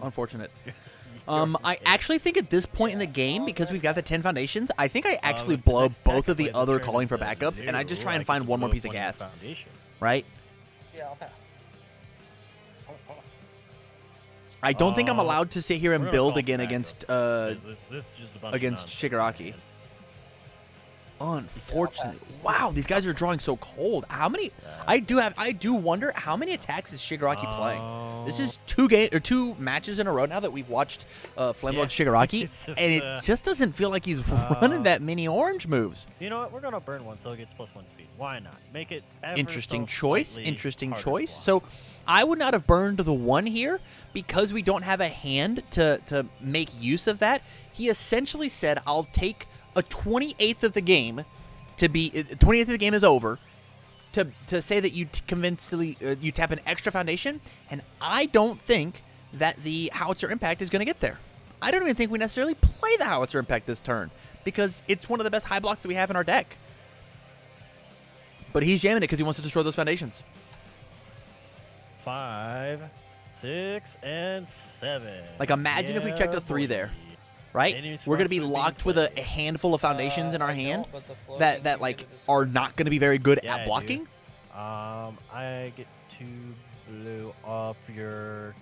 A: Unfortunate.
C: You're
A: I
C: right.
A: actually think at this point in the game, because we've got the 10 foundations, I think I actually
C: With the
A: blow
C: next
A: both of the
C: attack, I
A: other
C: play
A: calling for
C: this turn
A: backups,
C: to
A: and I just
C: zero.
A: try and
C: I
A: find
C: can
A: one more
C: blow
A: piece of
C: one
A: gas,
C: foundation.
A: right?
B: Yeah, I'll pass.
A: I don't think I'm
C: Uh,
A: allowed to sit here and
C: we're gonna
A: build
C: call for
A: again
C: backup.
A: against
C: This is just a bunch of
A: against
C: nonsense,
A: Shigaraki.
C: man.
A: Unfortunately, wow, these guys are drawing so cold. How many? I do wonder how many attacks is Shigaraki playing. This is 2 matches in a row now that we've watched Flamlord
C: Yeah,
A: Shigaraki,
C: it's just,
A: and it just doesn't feel like he's running that many orange moves.
C: You know what? We're gonna burn one so it gets +1 speed. Why not? Make it ever
A: Interesting
C: so
A: choice.
C: slightly
A: Interesting
C: harder to
A: choice.
C: block.
A: So I would not have burned the 1 here because we don't have a hand to make use of that. He essentially said, "I'll take a 28th of the game to be 28th of the game is over." To say that you convincingly you tap an extra foundation, and I don't think that the howitzer impact is going to get there. I don't even think we necessarily play the howitzer impact this turn because it's one of the best high blocks that we have in our deck. But he's jamming it because he wants to destroy those foundations.
C: 5, 6, and 7.
A: Like, imagine if we checked a 3 there, right?
C: Enemies
A: We're going to be
C: responsive being
A: locked with a
C: played.
A: handful of foundations in our
B: I
A: hand
B: don't, but the flow
A: that
B: means
A: that
B: you
A: like
B: get a
A: are
B: discount.
A: not going to be very good
C: Yeah, I
A: at
C: do.
A: blocking.
C: I get to blow up your.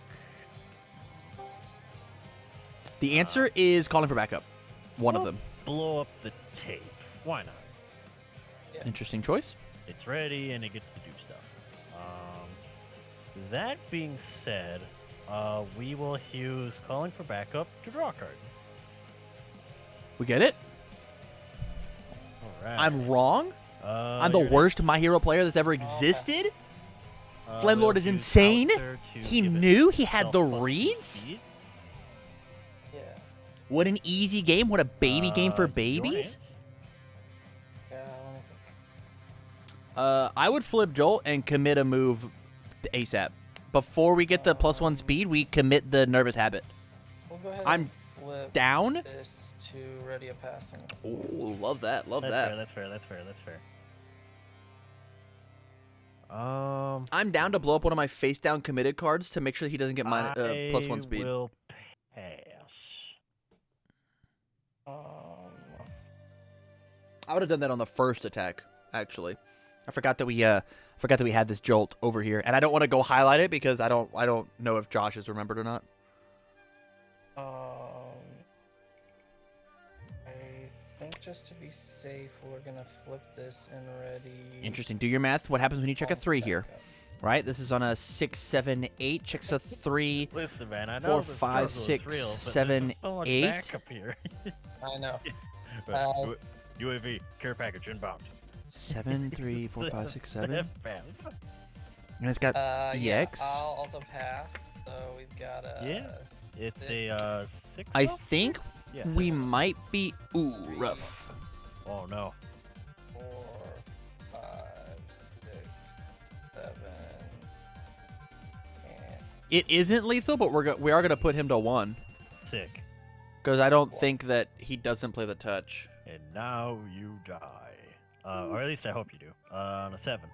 A: The answer is calling for backup. One of
C: Well,
A: them.
C: Blow up the tape. Why not?
A: Interesting choice.
C: It's ready and it gets to do stuff. That being said, we will use calling for backup to draw a card.
A: We get it.
C: All right.
A: I'm wrong. I'm the
C: you're
A: worst My Hero player that's ever existed.
C: next.
A: Flamlord
C: We'll
A: is
C: use
A: insane.
C: Howitzer to
A: He
C: give
A: knew he had
C: itself
A: the
C: +2
A: reads.
C: speed.
B: Yeah.
A: What an easy game. What a baby game for
C: Your
A: babies.
C: hands.
B: Yeah, let me think.
A: I would flip Jolt and commit a move ASAP. Before we get the +1 speed, we commit the nervous habit.
B: We'll go ahead
A: I'm
B: and flip
A: Down.
B: this to ready a passing.
A: Oh, love that. Love
C: That's
A: that.
C: fair. That's fair. That's fair. That's fair.
A: I'm down to blow up one of my face down committed cards to make sure he doesn't get +1 speed.
C: I will pass.
A: I would have done that on the first attack, actually. I forgot that we had this Jolt over here, and I don't want to go highlight it because I don't know if Josh has remembered or not.
B: I think just to be safe, we're gonna flip this and ready.
A: Interesting. Do your math. What happens when you check a 3 here? Right? This is on a 6, 7, 8. Checks a 3.
C: Listen, man, I
A: 4,
C: know
A: 5,
C: the
A: 6,
C: struggle is real, but
A: 7,
C: there's just so much
A: 8.
C: backup here.
B: I know.
C: But UAV care package inbound.
A: 7, 3, 4, 5, 6, 7.
C: Pass.
A: And it's got
B: Yeah,
A: EX.
B: I'll also pass. So we've got a.
C: Yeah. It's a 6.
A: I
C: though?
A: think
C: Yeah,
A: we
C: 6.
A: might be. Ooh, rough.
C: Oh no.
B: 4, 5, 6, 7. And
A: It isn't lethal, but we are gonna put him to 1
C: Sick.
A: because I don't think that he doesn't play the touch.
C: And now you die. Or at least I hope you do. On a 7.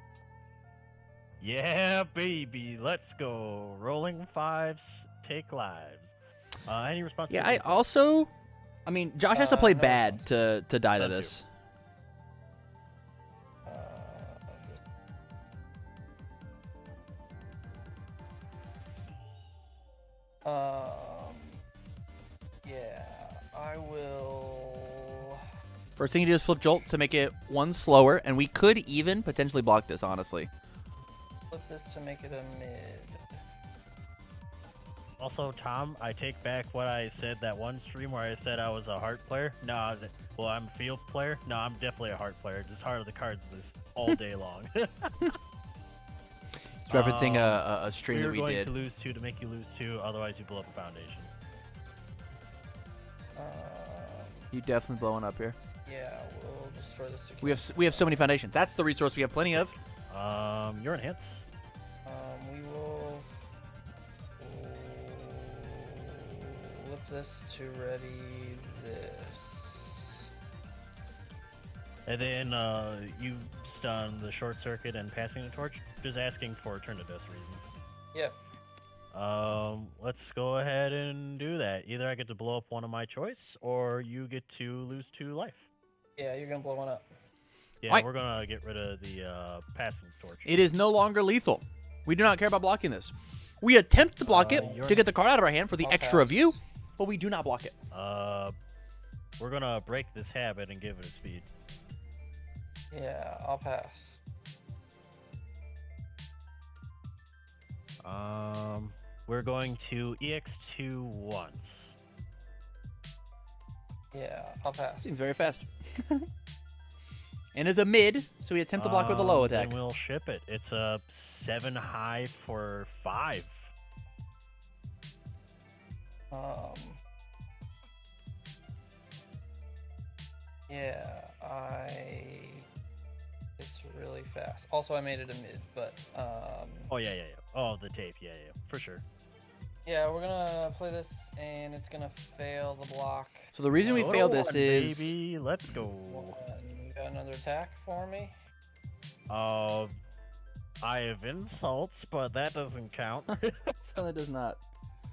C: Yeah, baby. Let's go. Rolling 5s. Take lives. Any response?
A: Yeah, I mean, Josh has to play
B: no
A: bad to die to
C: None
A: this.
B: Yeah, I will.
A: First thing you do is flip Jolt to make it 1 slower, and we could even potentially block this, honestly.
B: Flip this to make it a mid.
C: Also, Tom, I take back what I said that one stream where I said I was a heart player. No, well, I'm a field player. No, I'm definitely a heart player. Just heart of the cards this all day long.
A: It's referencing a stream that we
C: We're
A: did.
C: going to lose 2 to make you lose 2, otherwise you blow up a foundation.
A: You definitely blowing up here.
B: Yeah, we'll destroy this.
A: We have so many foundations. That's the resource we have plenty of.
C: You're enhanced.
B: We will flip this to ready this.
C: And then you stun the short circuit and passing the torch. Just asking for turn to dust reasons.
B: Yep.
C: Let's go ahead and do that. Either I get to blow up one of my choice, or you get to lose 2 life.
B: Yeah, you're gonna blow one up.
C: Yeah, we're gonna get rid of the passing torch.
A: It is no longer lethal. We do not care about blocking this. We attempt to block it to get the card out of our hand for the extra review, but we do not block it.
C: We're gonna break this habit and give it a speed.
B: Yeah, I'll pass.
C: We're going to EX2 once.
B: Yeah, I'll pass.
A: Seems very fast. And is a mid, so we attempt to block with a low attack.
C: Then we'll ship it. It's a 7 high for 5.
B: Yeah, it's really fast. Also, I made it a mid, but
C: Oh yeah. Oh, the tape. Yeah, for sure.
B: yeah, we're gonna play this, and it's gonna fail the block.
A: So the reason we fail this is
C: Baby, let's go.
B: You got another attack for me?
C: I have insults, but that doesn't count.
A: so that does not.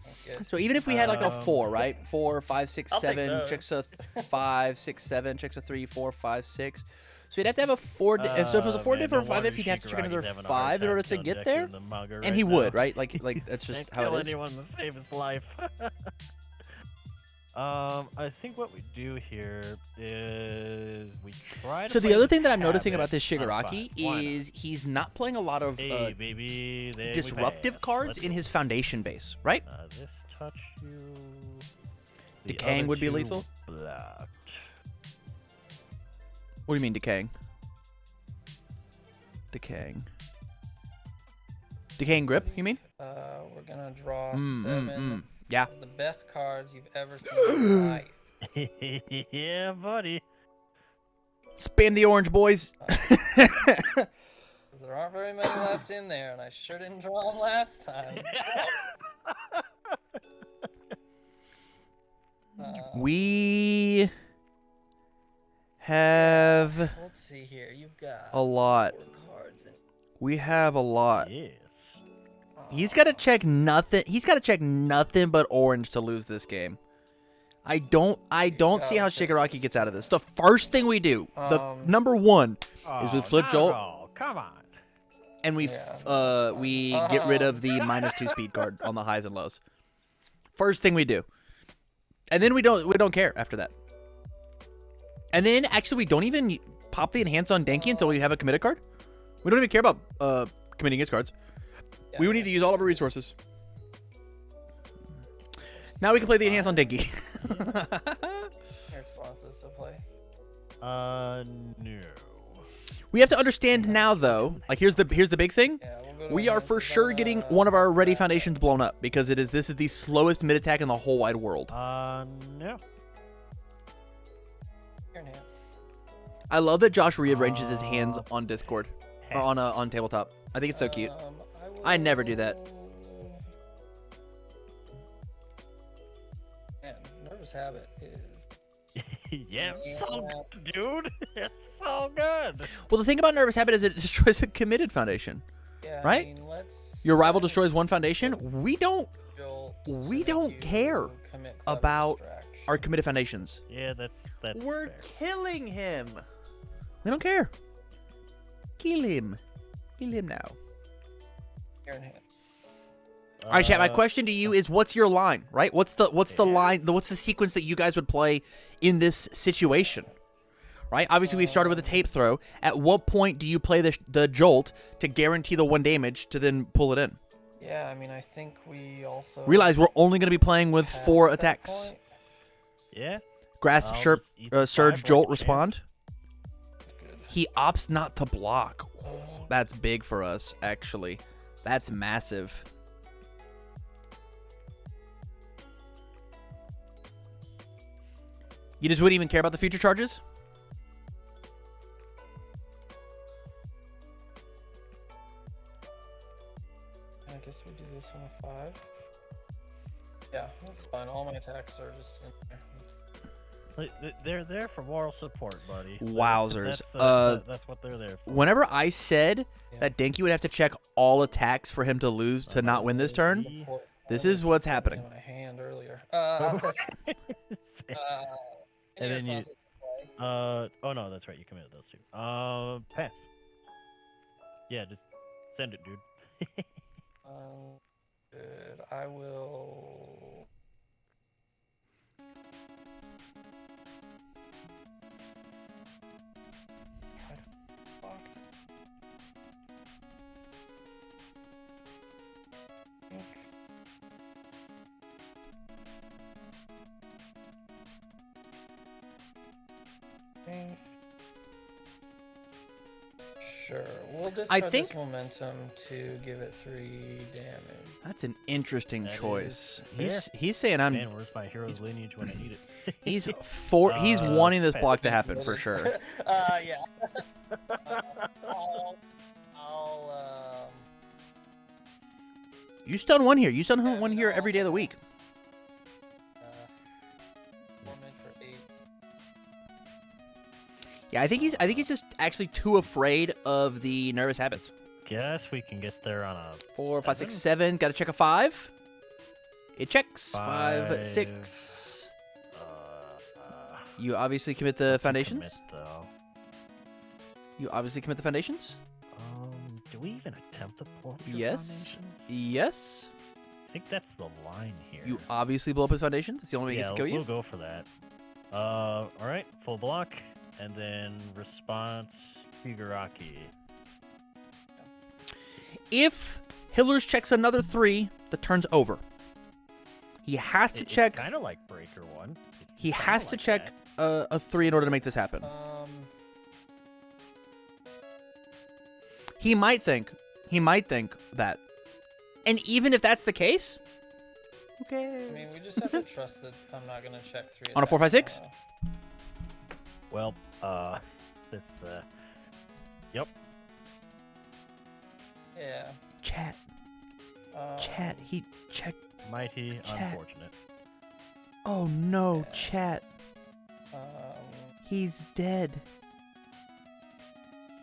B: That's good.
A: So even if we had like a 4, right? 4, 5, 6,
C: I'll take
A: 7,
C: those.
A: checks a 5, 6, 7, checks a 3, 4, 5, 6. So you'd have to have a 4. So if it was a 4
C: Man,
A: different
C: no
A: 5, if
C: wonder
A: you'd have to check another
C: Shigaraki's having a
A: 5
C: hard
A: in order
C: time
A: to
C: killing
A: get
C: Deku
A: there.
C: in the manga
A: And
C: right
A: he
C: now.
A: would, right? Like that's just
C: Can't
A: how
C: kill
A: it is.
C: anyone to save his life. I think what we do here is we try to.
A: So the
C: play
A: other
C: this
A: thing that I'm noticing
C: habit
A: about this
C: on
A: Shigaraki
C: 5. Why not?
A: is he's not playing a lot of
C: Hey, baby, then we
A: disruptive
C: pass.
A: cards
C: Let's
A: in
C: go.
A: his foundation base, right?
C: This touch you. The
A: Decaying
C: other
A: would be
C: 2
A: lethal?
C: Blocked.
A: What do you mean decaying? Decaying grip, you mean?
B: We're gonna draw 7
A: Yeah.
B: of the best cards you've ever seen in your life.
C: Yeah, buddy.
A: Spam the orange, boys.
B: 'Cause there aren't very many left in there, and I sure didn't draw them last time.
A: We have
B: Let's see here. You've got
A: a lot.
B: 4 cards.
A: We have a lot.
C: Yes.
A: He's got to check nothing. He's got to check nothing but orange to lose this game. I don't see how Shigaraki gets out of this. The first thing we do, the number 1, is we flip
C: not
A: Jolt
C: at all. Come on.
A: and we get rid of the -2 speed card on the highs and lows. First thing we do. And then we don't care after that. And then actually we don't even pop the enhance on Denki until we have a committed card. We don't even care about committing his cards.
B: Yeah,
A: We would need to use all of our resources. Now we can play the enhance on Denki.
B: Your responses to play.
C: No.
A: We have to understand now, though. Like, here's the big thing.
B: Yeah, we'll go to
A: We are for
B: enhances
A: sure
B: on,
A: getting one of our ready
B: that.
A: foundations blown up because this is the slowest mid attack in the whole wide world.
C: No.
B: Your enhance.
A: I love that Josh rearranges his hands on Discord or on tabletop. I think it's so cute. I never do that.
B: Man, nervous habit is.
C: Yeah, it's so good, dude. It's so good.
A: Well, the thing about nervous habit is it destroys a committed foundation.
B: Yeah,
A: Right?
B: I mean, let's
A: Your rival destroys one foundation. We don't
B: jolt
A: we
B: to
A: don't
B: make
A: care
B: you commit clever
A: about
B: distraction.
A: our committed foundations.
C: Yeah, that's
A: We're
C: fair.
A: killing him. We don't care. Kill him. Kill him now.
B: Your enhance.
A: All right, chat. My question to you is, what's your line? Right? What's the line? What's the sequence that you guys would play in this situation? Right? Obviously, we've started with a tape throw. At what point do you play the jolt to guarantee the 1 damage to then pull it in?
B: Yeah, I mean, I think we also
A: Realize we're only going to be playing with
B: pass
A: 4
B: at that
A: attacks.
B: point.
C: Yeah.
A: Grasp,
C: I'll
A: Sherp,
C: just eat the
A: Surge,
C: five
A: Jolt,
C: like a champ.
A: respond.
B: That's good.
A: He opts not to block. Oh, that's big for us, actually. That's massive. You just wouldn't even care about the future charges?
B: I guess we do this on a 5. Yeah, that's fine. All my attacks are just in there.
C: They're there for moral support, buddy.
A: Wowzers.
C: That's what they're there for.
A: Whenever I said
B: Yeah.
A: that Denki would have to check all attacks for him to lose to not win this turn,
B: Support.
A: this
B: I
A: is
B: was
A: what's
B: putting
A: happening.
B: in my hand earlier.
C: And then you-
B: responses to play?
C: Oh no, that's right. You committed those 2. Pass. Yeah, just send it, dude.
B: Good. I will. Try to block. Okay. Sure. We'll discard
A: think-
B: this momentum to give it 3 damage.
A: That's an interesting
C: That
A: choice.
C: is
A: He's saying I'm
C: Man, where's my hero's lineage when I need it?
A: he's he's
C: Uh,
A: wanting this
C: pass.
A: block to happen for sure.
B: Yeah. I'll
A: You stun one here. You stun one here every day of the week.
B: More mid for 8.
A: Yeah, I think he's just actually too afraid of the nervous habits.
C: Guess we can get there on a
A: 4, 5, 6,
C: 7?
A: 7. Got to check a 5. It checks. 5,
C: 5.
A: 6. You obviously commit the foundations.
C: Commit, though.
A: You obviously commit the foundations.
C: Do we even attempt to pull up your
A: Yes.
C: foundations?
A: Yes.
C: I think that's the line here.
A: You obviously blow up his foundations. It's the only way he
C: yeah,
A: gets to kill you.
C: we'll go for that. All right, full block, and then response Shigaraki.
A: If Hillers checks another 3, the turn's over. He has to check.
C: Kind of like Breaker 1.
A: He
C: Kinda
A: has to
C: like
A: check
C: that.
A: a 3 in order to make this happen. He might think that. And even if that's the case, okay.
B: I mean, we just have to trust that I'm not gonna check 3
A: On a 4, 5, 6?
C: Well, this. Yep.
B: Yeah.
A: Chat. Chat. He checked.
C: Mighty
A: Chat.
C: unfortunate.
A: Oh no,
B: Yeah.
A: chat.
B: Um,
A: He's dead.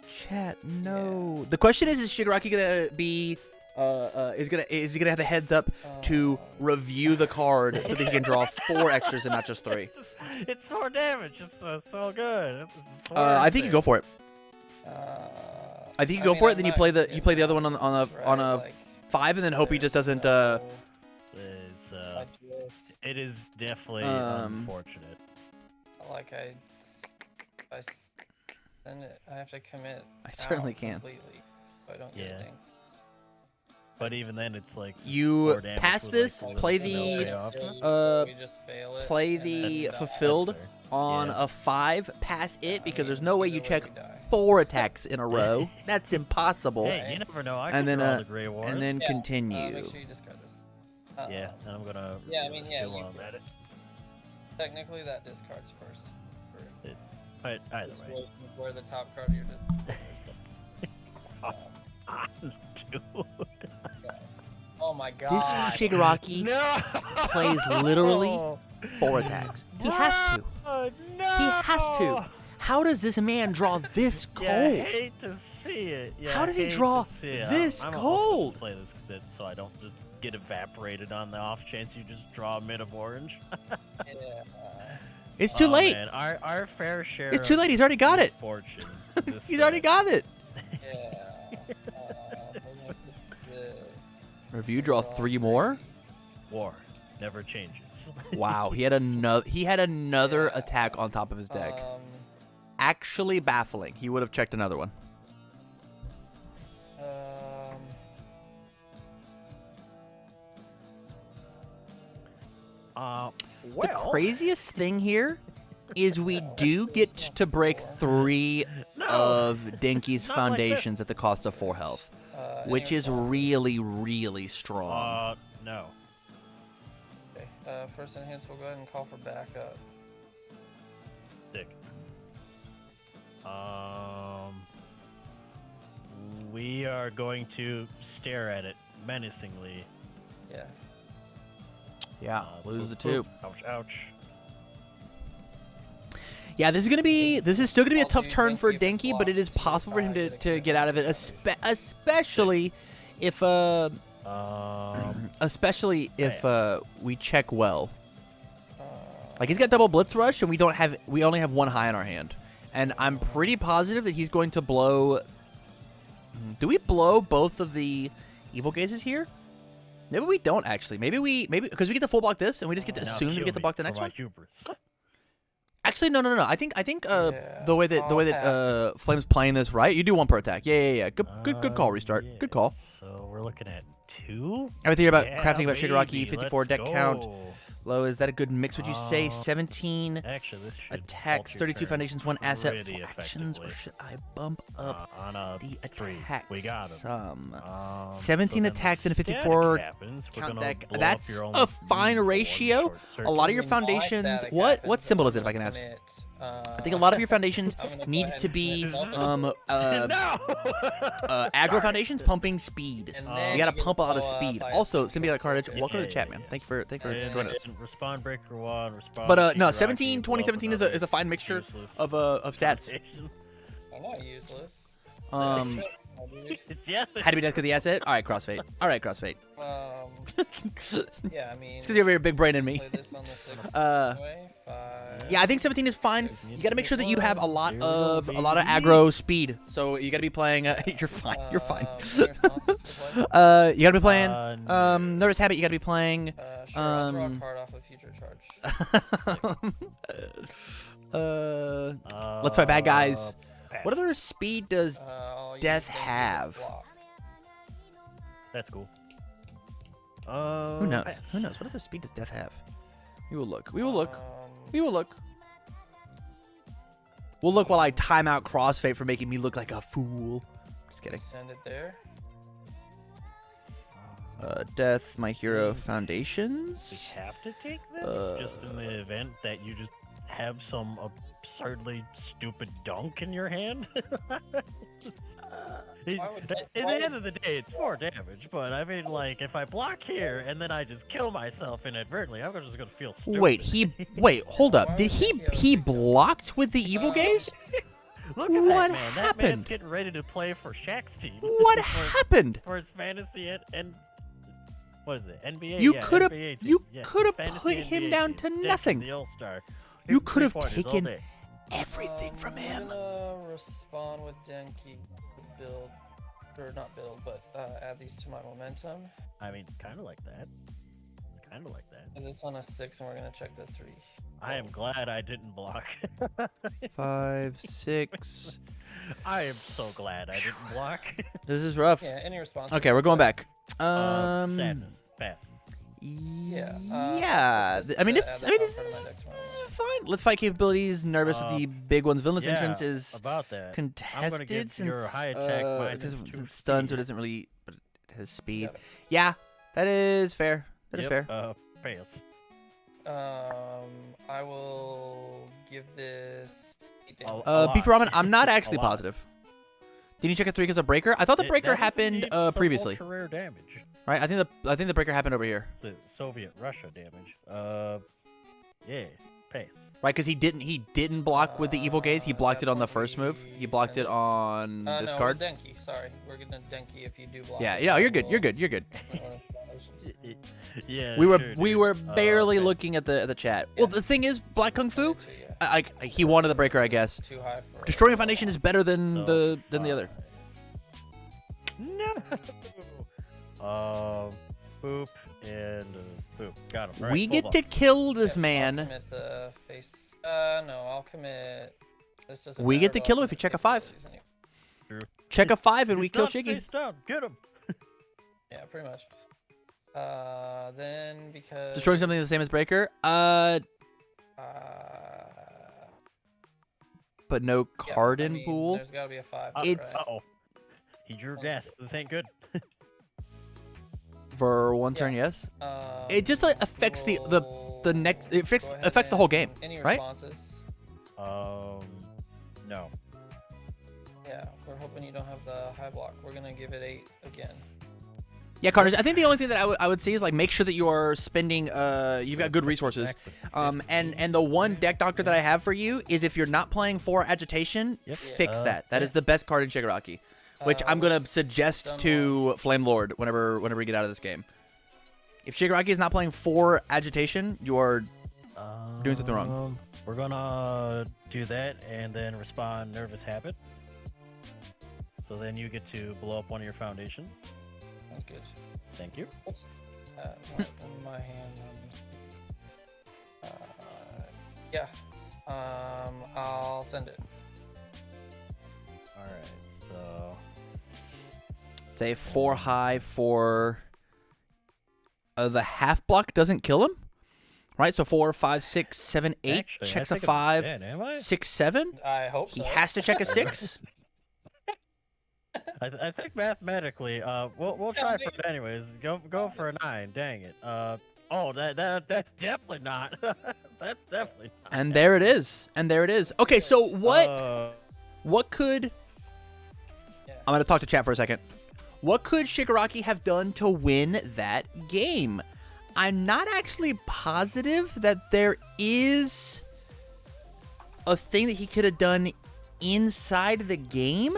A: Chat. No. The question is Shigaraki gonna be? Is he gonna have the heads up to review the card so that he can draw 4 extras and not just 3?
C: It's 4 damage. It's so good. It's
A: I think you go for it. I think you go
B: mean,
A: for it.
B: I'm
A: Then you
B: not
A: play the
B: getting
A: other one on a
B: like,
A: 5, and then hope he just doesn't.
C: It's,
B: prejudice.
C: it is definitely
A: Um,
C: unfortunate.
B: Like I send it. I have to commit.
A: I certainly
B: out
A: can.
B: Completely. So I don't get
C: Yeah.
B: anything.
C: But even then, it's like
A: You
C: 4 damage
A: pass
C: with,
A: this,
C: like,
A: play
C: no
A: the
C: payoff.
B: We just fail it,
A: play
B: and
A: the
B: then
A: fulfilled
C: That's fair.
A: on
C: Yeah.
A: a 5, pass it because there's no way you
B: either
A: check
B: we die.
A: 4 attacks in a row. That's impossible.
C: Hey, you never know. I
A: And
C: can
A: then,
C: draw the Grey Wars.
A: and then
B: Yeah,
A: continue.
B: make sure you discard this.
C: Yeah, and I'm gonna.
B: Yeah, I mean, yeah,
C: steal
B: you
C: on
B: could.
C: that.
B: Technically, that discards first.
C: But either
B: Just
C: way.
B: where the top card of your
C: Dude.
B: Oh my god.
A: This Shigaraki
C: No!
A: plays literally 4 attacks. He has to.
C: Oh, no!
A: He has to. How does this man draw this cold?
C: Yeah, I hate to see it. Yeah,
A: How
C: I
A: does he
C: hate
A: draw
C: to see it.
A: this
C: I'm
A: cold?
C: almost gonna play this so I don't just get evaporated on the off chance you just draw a mid of orange.
B: Yeah.
A: It's too
C: Oh,
A: late.
C: Man, our fair share.
A: It's too late. He's already got it.
C: Fortune.
A: He's already got it.
B: Yeah.
A: Review, draw 3 more.
C: War never changes.
A: Wow, he had another. He had another
B: Yeah.
A: attack on top of his deck.
B: Um,
A: Actually baffling. He would have checked another one. The craziest thing here is we do get to break 3 of Denki's
C: Not like
A: foundations at the cost of 4 health, which is really, really strong.
C: No.
B: Okay. First enhance, we'll go ahead and call for backup.
C: Sick. We are going to stare at it menacingly.
B: Yeah.
A: Yeah, lose the
C: Boop,
A: 2.
C: boop. Ouch, ouch.
A: Yeah, this is still gonna be a
B: I'll
A: tough
B: do
A: turn for
B: Denki if
A: Denki, but it is
B: blocked.
A: possible for him
B: Get a
A: to get out of it, especially if we check well. Like he's got double blitz rush, and we only have 1 high in our hand, and I'm pretty positive that he's going to blow. Do we blow both of the evil gazes here? Maybe we don't actually. Maybe because we get to full block this, and we just get to
C: Now
A: assume that we
C: kill
A: get to
C: me
A: block the
C: for
A: next
C: my
A: one.
C: hubris.
A: Actually, no. I think
B: Yeah,
A: the way that Flame's playing this right, you do 1 per attack. Yeah. Good call, restart.
C: Yeah.
A: Good call.
C: So we're looking at 2.
A: Everything about
C: Yeah,
A: crafting about Shigaraki,
C: baby,
A: 54
C: let's
A: deck count.
C: go.
A: Low, is that a good mix? Would you say
C: Uh,
A: 17
C: Actually, this should
A: attacks,
C: halt your
A: 32
C: turn
A: foundations, 1 asset,
C: pretty
A: 4 actions, or
C: effectively.
A: should I bump up
C: on a
A: the
C: 3.
A: attacks
C: We got him.
A: some?
C: So
A: 17
C: then
A: attacks
C: the
A: and a
C: static
A: 54
C: happens. We're
A: count
C: gonna
A: deck.
C: blow up
A: That's
C: your
A: a
C: only
A: fine
C: one
A: ratio.
C: short
A: A lot of your
B: I mean,
A: foundations.
B: my static
A: What
B: happens,
A: symbol
B: I'm
A: is it, if I can
B: gonna
A: ask?
B: commit,
A: I think a lot of your foundations
B: I'm gonna go
A: need
B: ahead
A: to
B: and
A: be
B: commit
C: No!
A: aggro foundations pumping speed.
B: And
A: You
B: then
A: gotta
B: you
A: pump a lot of
B: follow up
A: speed.
B: by
A: Also,
B: a
A: Symbiotic Carnage,
B: Okay.
A: welcome to the
C: Yeah,
A: chat,
C: yeah,
A: man.
C: yeah.
A: Thank you for
C: And
A: joining us.
C: Respond breaker 1. Respond.
A: But no,
C: Shigaraki,
A: 17,
C: blow up
A: 2017 is
C: another
A: a fine mixture
C: useless
A: of stats.
C: foundation.
B: I'm not useless.
C: It's yeah.
A: Had to be done because the asset. All right, Crossfade. All right, Crossfade.
B: Yeah, I mean.
A: It's because you have a big brain in me.
B: Play this on the 6th anyway. 5.
A: Yeah, I think 17 is fine. You gotta make sure that you have a lot
C: Here we
A: of
C: go,
A: aggro speed. So you gotta be playing. You're fine. You're fine.
B: Any responses to play?
A: You gotta be playing.
C: No.
A: Nervous Habit. You gotta be playing.
B: Sure, I'll draw a
A: um,
B: card off of future charge.
A: Let's fight bad guys.
C: Pass.
A: What other speed does
B: I'll use
A: Death
B: Denki to
A: have?
B: block.
C: That's cool.
A: Who knows?
C: Pass.
A: Who knows? What other speed does Death have? We will look. We will look.
B: Um,
A: We will look. We'll look while I time out Crossfade for making me look like a fool. Just kidding.
B: Send it there.
A: Death, My Hero,
C: We
A: Foundations.
C: have to take this just in the event that you just have some absurdly stupid dunk in your hand.
B: would that-
C: At
B: why
C: the end
B: would-
C: of the day, it's 4 damage, but I mean, like, if I block here and then I just kill myself inadvertently, I'm just gonna feel stupid.
A: Wait, hold up.
B: Why
A: Did
B: would
A: he
B: Denki have
A: he
B: a big
A: blocked with the Evil Gaze?
C: Look at
A: What
C: that man. That
A: happened?
C: man's getting ready to play for Shaq's team.
A: What
C: for,
A: happened?
C: For his fantasy and what is it? NBA.
A: You
C: yeah,
A: could have
C: NBA team.
A: you
C: Yeah,
A: could have
C: fantasy
A: put him
C: NBA
A: down
C: team.
A: to
C: Denki,
A: nothing.
C: The All-Star.
A: You could have
C: 3-pointers all
A: taken
C: day.
A: everything from him.
B: I'm gonna respond with Denki to build, or not build, but add these to my momentum.
C: I mean, it's kind of like that. It's kind of like that.
B: And this on a 6, and we're gonna check the 3.
C: I am glad I didn't block.
A: 5, 6.
C: I am so glad I didn't block.
A: This is rough.
B: Yeah, any response?
A: Okay, we're going back.
C: Sadness. Pass.
A: Yeah. I mean, this is fine. Let's fight capabilities. Nervous at the big ones. Villainous entrance is
C: about that.
A: contested
C: give
A: since
C: your high attack
A: because
C: -2
A: it's stunned, so it doesn't really. But it has speed. Yeah, that is fair. That is fair.
C: Pass.
B: I will give this.
A: Beef ramen. I'm not actually positive. Didn't you check a 3 because of breaker? I thought the breaker happened previously.
C: Ultra rare damage.
A: Right. I think the breaker happened over here.
C: The Soviet Russia damage. Yeah. Pass.
A: Right, because he didn't block with the evil gaze. He blocked it on the first move. He blocked it on this card.
B: Denki. Sorry, we're gonna Denki if you do block.
A: Yeah. You're good. You're good. You're good.
C: Yeah.
A: We were barely looking at the chat. Well, the thing is, Black Kung Fu, he wanted the breaker, I guess.
B: Too high for
A: Destroying a foundation is better than the other.
C: No. Boop and boop. Got him. Right,
A: we get to kill this man.
B: I'll commit the face. No, I'll commit. This doesn't
A: We
B: matter,
A: get to
B: but
A: kill
B: I'll
A: him if you
B: commit
A: check a 5.
B: capabilities anyway.
A: Check a 5 and we
C: He's
A: kill
C: not
A: Shiggy.
C: face down. Get him.
B: Yeah, pretty much. Then because
A: Destroying something the same as breaker. But no card in pool.
B: There's gotta be a 5.
A: It's-
B: right?
C: Uh-oh. He drew gas. This ain't good.
A: For one turn, yes. It just affects the next. It affects the whole game,
B: Any
A: right?
B: responses?
C: No.
B: Yeah, we're hoping you don't have the high block. We're gonna give it 8 again.
A: Yeah, Carnage. I think the only thing that I would see is like make sure that you are spending. You've got good resources. And the one deck doctor that I have for you is if you're not playing for agitation, fix that. That is the best card in Shigaraki, which I'm gonna suggest to Flame Lord whenever we get out of this game. If Shigaraki is not playing for agitation, you are doing something wrong.
C: We're gonna do that and then respond nervous habit. So then you get to blow up one of your foundation.
B: Sounds good.
C: Thank you.
B: Oops. In my hand. Yeah. I'll send it.
C: All right. So
A: It's a 4 high for the half block doesn't kill him, right? So 4, 5, 6, 7, 8
C: actually,
A: checks
C: I
A: a
C: think
A: 5,
C: I'm dead, am I?
A: 6, 7.
B: I hope so.
A: He has to check a 6.
C: I think mathematically, we'll try for it anyways. Go for a 9. Dang it. Oh, that's definitely not. That's definitely not.
A: And there it is. Okay, so what could I'm gonna talk to chat for a second. What could Shigaraki have done to win that game? I'm not actually positive that there is a thing that he could have done inside the game.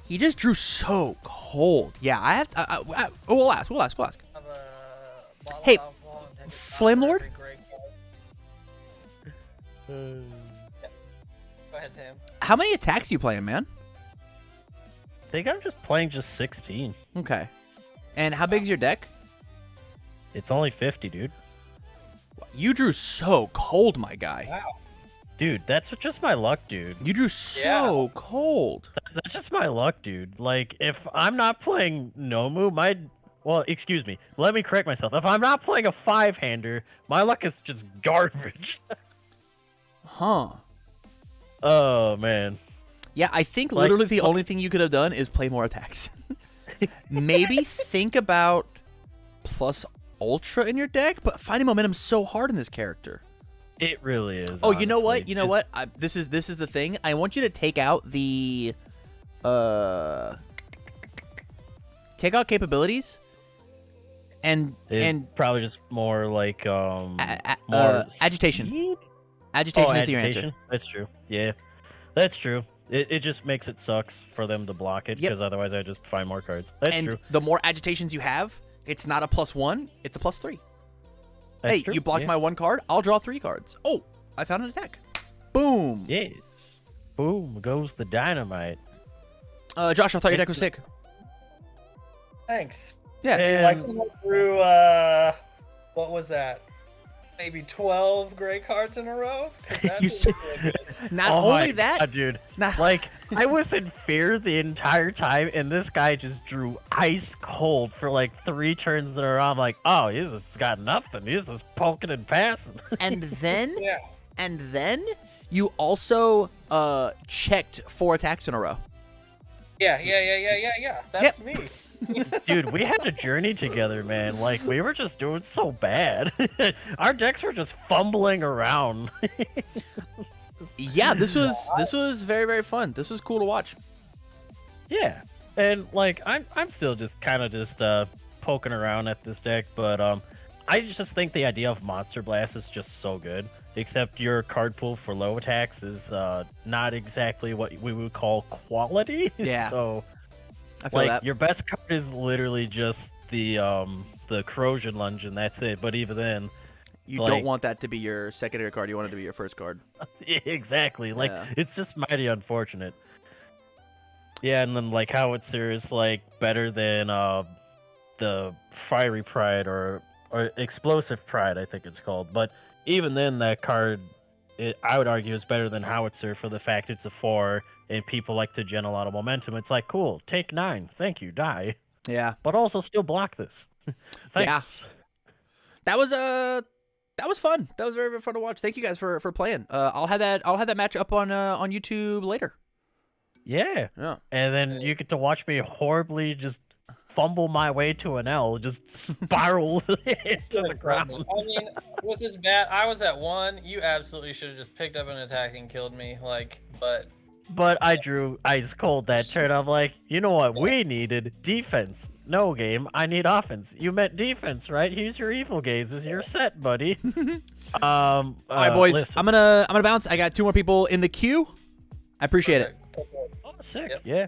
A: He just drew so cold. Yeah, I have to. We'll ask. Hey, Flame Lord?
B: Go ahead, Tam.
A: How many attacks you playing, man?
C: I think I'm just playing just 16.
A: Okay. And how big's your deck?
C: It's only 50, dude.
A: You drew so cold, my guy.
B: Wow.
C: Dude, that's just my luck, dude.
A: You drew so cold.
C: That's just my luck, dude. Like, if I'm not playing Nomu, well, excuse me. Let me correct myself. If I'm not playing a 5-hander, my luck is just garbage.
A: Huh.
C: Oh, man.
A: Yeah, I think literally the only thing you could have done is play more attacks. Maybe think about plus ultra in your deck, but finding momentum's so hard in this character.
C: It really is.
A: Oh, you know what?
C: honestly.
A: You know what? This is the thing. I want you to take out the take out capabilities and
C: probably just more like
A: agitation.
C: speed?
A: Agitation is your answer.
C: That's true. Yeah, that's true. It just makes it sucks for them to block it because otherwise I just find more cards. That's
A: and
C: true.
A: the more agitations you have, it's not a +1, it's a +3.
C: That's
A: hey,
C: true.
A: you blocked
C: Yeah.
A: my 1 card, I'll draw 3 cards. Oh, I found an attack. Boom.
C: Yes. Boom goes the dynamite.
A: Josh, I thought your deck was sick.
B: Thanks.
A: Yeah.
B: Like through what was that? maybe 12 gray cards in a row. 'Cause that's
A: You s- Not
C: Oh
A: only
C: my
A: that,
C: God, dude.
A: not
C: Like, I was in fear the entire time, and this guy just drew ice cold for like 3 turns in a row. I'm like, oh, he's just got nothing. He's just poking and passing.
A: and then
B: yeah.
A: and then you also checked 4 attacks in a row.
B: Yeah. That's me.
C: Dude, we had a journey together, man. Like, we were just doing so bad. Our decks were just fumbling around.
A: Yeah, this was very, very fun. This was cool to watch.
C: Yeah, and like I'm still just kind of just poking around at this deck, but I just think the idea of Monster Blast is just so good. Except your card pool for low attacks is not exactly what we would call quality.
A: Yeah.
C: So
A: I feel
C: like
A: that.
C: your best card is literally just the corrosion lunge, and that's it. But even then,
A: You
C: like-
A: don't want that to be your secondary card. You want it to be your first card.
C: exactly. Like
A: Yeah.
C: it's just mighty unfortunate. Yeah, and then like Howitzer is like better than the Fiery Pride or Explosive Pride, I think it's called. But even then, that card, I would argue, is better than Howitzer for the fact it's a 4 and people like to gen a lot of momentum. It's like, cool, take 9, thank you, die,
A: Yeah.
C: but also still block this. Thanks.
A: That was fun. That was very, very fun to watch. Thank you guys for playing. I'll have that match up on YouTube later.
C: Yeah.
A: Yeah.
C: And then you get to watch me horribly just fumble my way to an L, just spiral into the ground.
B: I mean, with this bat, I was at 1. You absolutely should have just picked up an attack and killed me. Like,
C: But I drew ice cold that turn. I'm like, you know what we needed? Defense. No, game. I need offense. You meant defense, right? Here's your evil gazes. You're set, buddy.
A: All right, boys.
C: Listen.
A: I'm gonna bounce. I got 2 more people in the queue. I appreciate it.
B: Perfect.
C: Oh, sick.
B: Yep.
C: Yeah.